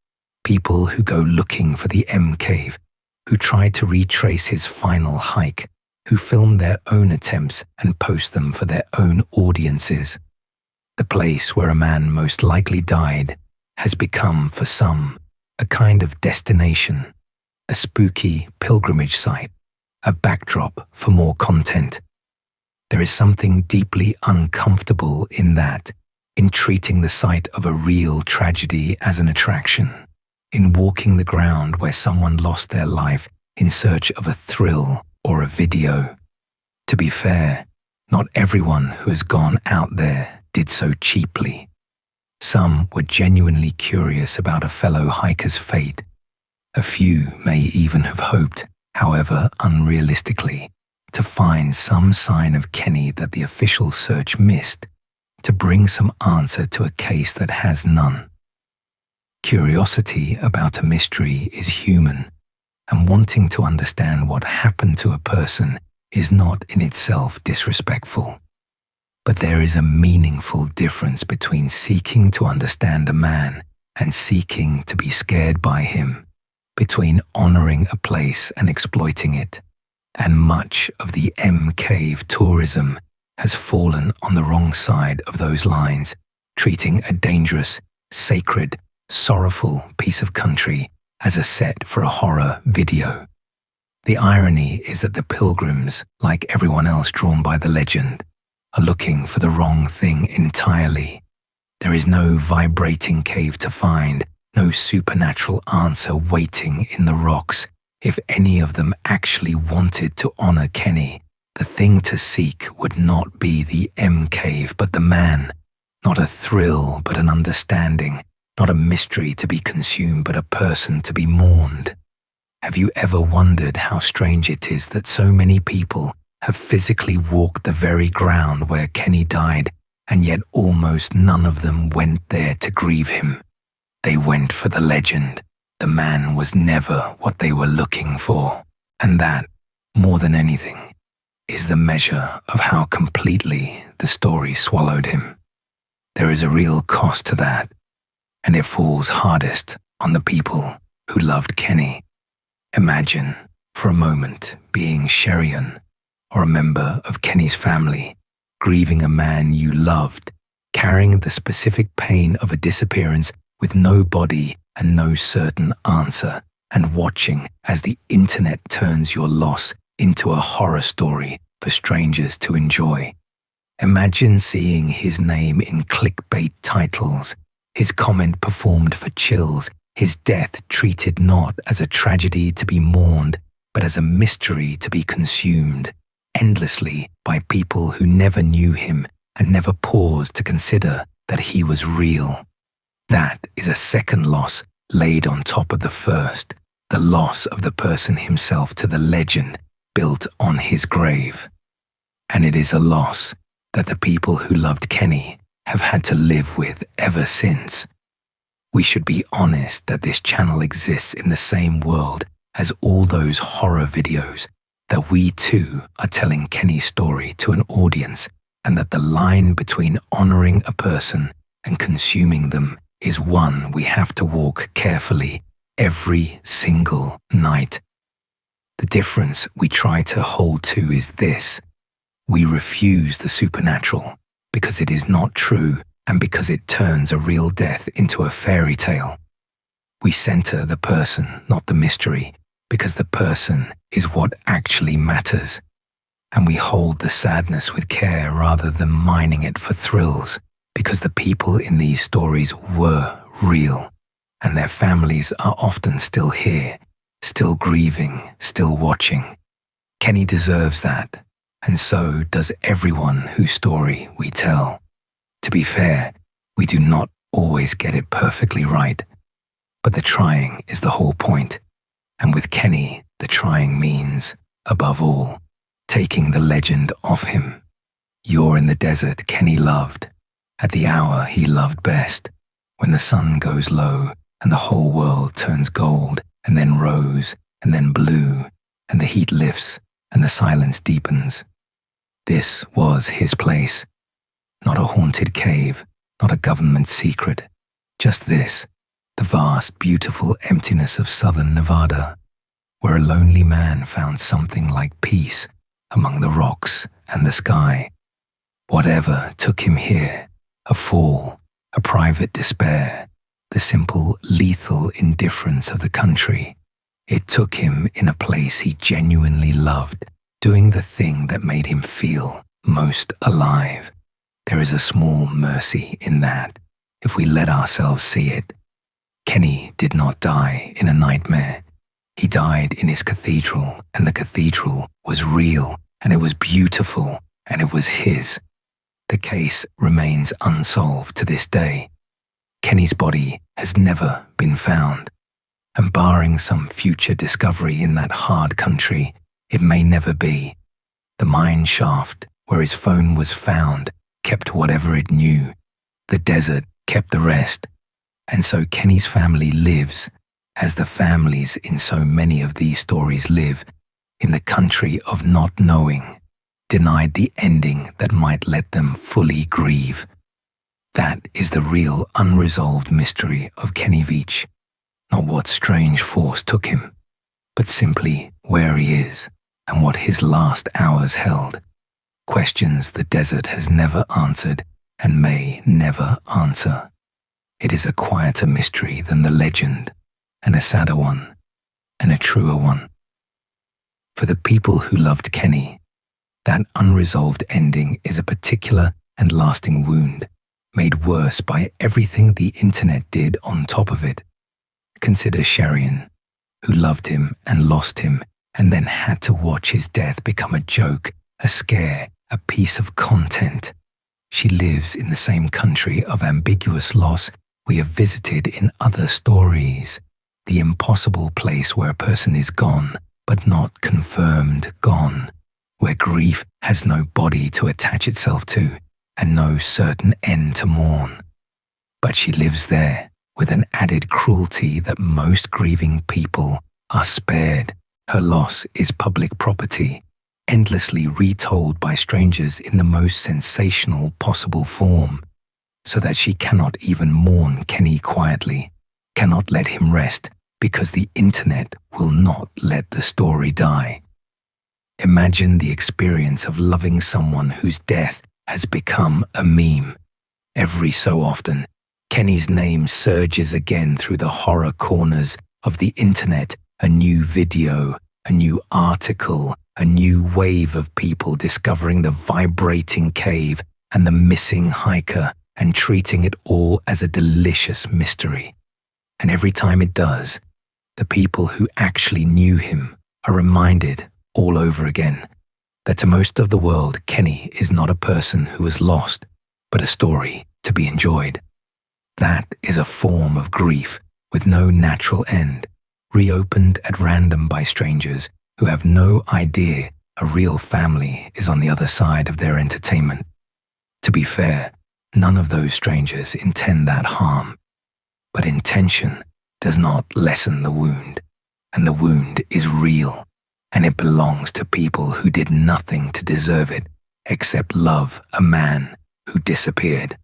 people who go looking for the M cave, who try to retrace his final hike, who film their own attempts and post them for their own audiences. The place where a man most likely died has become, for some, a kind of destination, a spooky pilgrimage site, a backdrop for more content. There is something deeply uncomfortable in that, in treating the site of a real tragedy as an attraction, in walking the ground where someone lost their life in search of a thrill or a video. To be fair, not everyone who has gone out there did so cheaply. Some were genuinely curious about a fellow hiker's fate. A few may even have hoped, however unrealistically, to find some sign of Kenny that the official search missed, to bring some answer to a case that has none. Curiosity about a mystery is human, and wanting to understand what happened to a person is not in itself disrespectful. But there is a meaningful difference between seeking to understand a man and seeking to be scared by him, between honoring a place and exploiting it. And much of the M-Cave tourism has fallen on the wrong side of those lines, treating a dangerous, sacred, sorrowful piece of country as a set for a horror video. The irony is that the pilgrims, like everyone else drawn by the legend, are looking for the wrong thing entirely. There is no vibrating cave to find, no supernatural answer waiting in the rocks. If any of them actually wanted to honor Kenny, the thing to seek would not be the M-Cave but the man, not a thrill but an understanding, not a mystery to be consumed but a person to be mourned. Have you ever wondered how strange it is that so many people have physically walked the very ground where Kenny died, and yet almost none of them went there to grieve him? They went for the legend. The man was never what they were looking for, and that, more than anything, is the measure of how completely the story swallowed him. There is a real cost to that, and it falls hardest on the people who loved Kenny. Imagine, for a moment, being Sherian, or a member of Kenny's family, grieving a man you loved, carrying the specific pain of a disappearance with no body and no certain answer, and watching as the internet turns your loss into a horror story for strangers to enjoy. Imagine seeing his name in clickbait titles, his comment performed for chills, his death treated not as a tragedy to be mourned, but as a mystery to be consumed endlessly by people who never knew him and never paused to consider that he was real. That is a second loss laid on top of the first, the loss of the person himself to the legend built on his grave. And it is a loss that the people who loved Kenny have had to live with ever since. We should be honest that this channel exists in the same world as all those horror videos, that we too are telling Kenny's story to an audience, and that the line between honoring a person and consuming them is one we have to walk carefully every single night. The difference we try to hold to is this: we refuse the supernatural because it is not true and because it turns a real death into a fairy tale. We center the person, not the mystery, because the person is what actually matters. And we hold the sadness with care rather than mining it for thrills, because the people in these stories were real, and their families are often still here, still grieving, still watching. Kenny deserves that, and so does everyone whose story we tell. To be fair, we do not always get it perfectly right, but the trying is the whole point. And with Kenny, the trying means, above all, taking the legend off him. You're in the desert Kenny loved, at the hour he loved best, when the sun goes low and the whole world turns gold and then rose and then blue, and the heat lifts and the silence deepens. This was his place. Not a haunted cave, not a government secret, just this, the vast, beautiful emptiness of southern Nevada, where a lonely man found something like peace among the rocks and the sky. Whatever took him here, a fall, a private despair, the simple, lethal indifference of the country, it took him in a place he genuinely loved, doing the thing that made him feel most alive. There is a small mercy in that, if we let ourselves see it. Kenny did not die in a nightmare. He died in his cathedral, and the cathedral was real, and it was beautiful, and it was his. The case remains unsolved to this day. Kenny's body has never been found, and barring some future discovery in that hard country, it may never be. The mine shaft where his phone was found kept whatever it knew. The desert kept the rest. And so Kenny's family lives, as the families in so many of these stories live, in the country of not knowing, denied the ending that might let them fully grieve. That is the real unresolved mystery of Kenny Veach. Not what strange force took him, but simply where he is and what his last hours held. Questions the desert has never answered and may never answer. It is a quieter mystery than the legend, and a sadder one, and a truer one. For the people who loved Kenny, that unresolved ending is a particular and lasting wound, made worse by everything the internet did on top of it. Consider Sherian, who loved him and lost him, and then had to watch his death become a joke, a scare, a piece of content. She lives in the same country of ambiguous loss we have visited in other stories, the impossible place where a person is gone, but not confirmed gone, where grief has no body to attach itself to and no certain end to mourn. But she lives there with an added cruelty that most grieving people are spared. Her loss is public property, endlessly retold by strangers in the most sensational possible form, so that she cannot even mourn Kenny quietly, cannot let him rest, because the internet will not let the story die. Imagine the experience of loving someone whose death has become a meme. Every so often, Kenny's name surges again through the horror corners of the internet, a new video, a new article, a new wave of people discovering the vibrating cave and the missing hiker and treating it all as a delicious mystery. And every time it does, the people who actually knew him are reminded all over again that to most of the world, Kenny is not a person who was lost, but a story to be enjoyed. That is a form of grief with no natural end, reopened at random by strangers who have no idea a real family is on the other side of their entertainment. To be fair, none of those strangers intend that harm, but intention does not lessen the wound, and the wound is real, and it belongs to people who did nothing to deserve it except love a man who disappeared.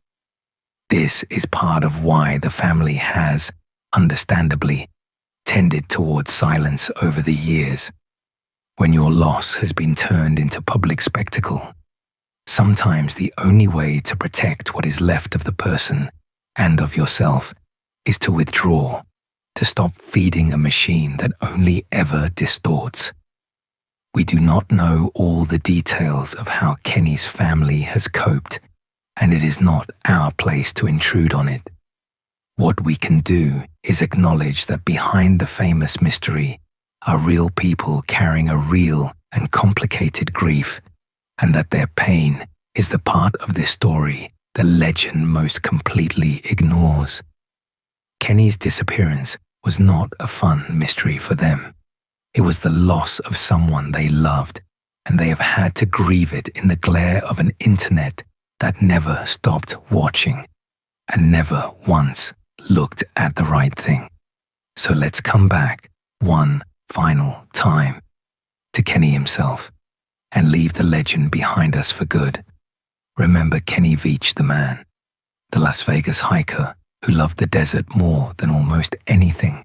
This is part of why the family has, understandably, tended towards silence over the years. When your loss has been turned into public spectacle, sometimes the only way to protect what is left of the person and of yourself is to withdraw, to stop feeding a machine that only ever distorts. We do not know all the details of how Kenny's family has coped, and it is not our place to intrude on it. What we can do is acknowledge that behind the famous mystery are real people carrying a real and complicated grief, and that their pain is the part of this story the legend most completely ignores. Kenny's disappearance was not a fun mystery for them. It was the loss of someone they loved, and they have had to grieve it in the glare of an internet that never stopped watching and never once looked at the right thing. So let's come back one final time to Kenny himself and leave the legend behind us for good. Remember Kenny Veach, the man, the Las Vegas hiker who loved the desert more than almost anything,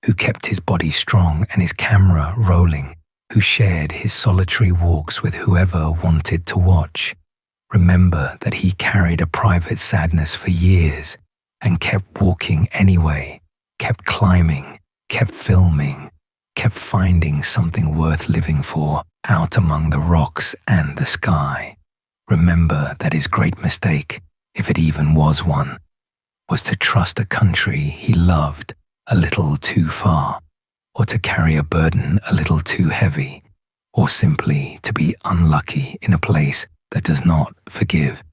who kept his body strong and his camera rolling, who shared his solitary walks with whoever wanted to watch. Remember that he carried a private sadness for years and kept walking anyway, kept climbing, kept filming, kept finding something worth living for out among the rocks and the sky. Remember that his great mistake, if it even was one, was to trust a country he loved a little too far, or to carry a burden a little too heavy, or simply to be unlucky in a place that does not forgive.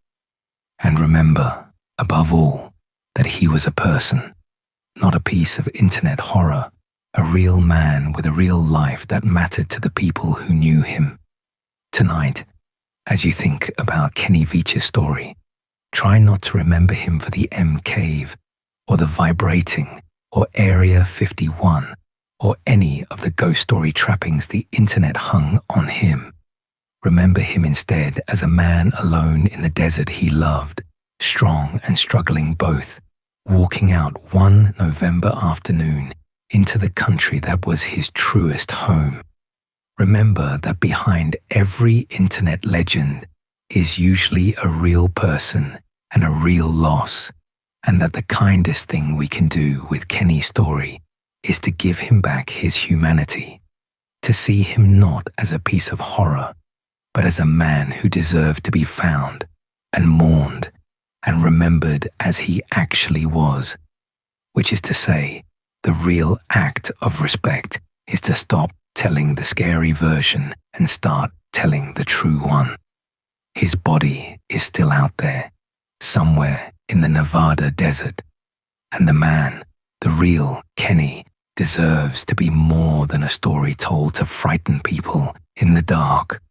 And remember, above all, that he was a person, not a piece of internet horror, a real man with a real life that mattered to the people who knew him. Tonight, as you think about Kenny Veach's story, try not to remember him for the M Cave, or the Vibrating, or Area 51, or any of the ghost story trappings the internet hung on him. Remember him instead as a man alone in the desert he loved, strong and struggling both, walking out one November afternoon into the country that was his truest home. Remember that behind every internet legend is usually a real person and a real loss, and that the kindest thing we can do with Kenny's story is to give him back his humanity, to see him not as a piece of horror, but as a man who deserved to be found and mourned and remembered as he actually was, which is to say, the real act of respect is to stop telling the scary version and start telling the true one. His body is still out there, somewhere in the Nevada desert, and the man, the real Kenny, deserves to be more than a story told to frighten people in the dark.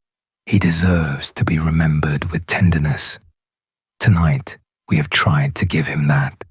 He deserves to be remembered with tenderness. Tonight, we have tried to give him that.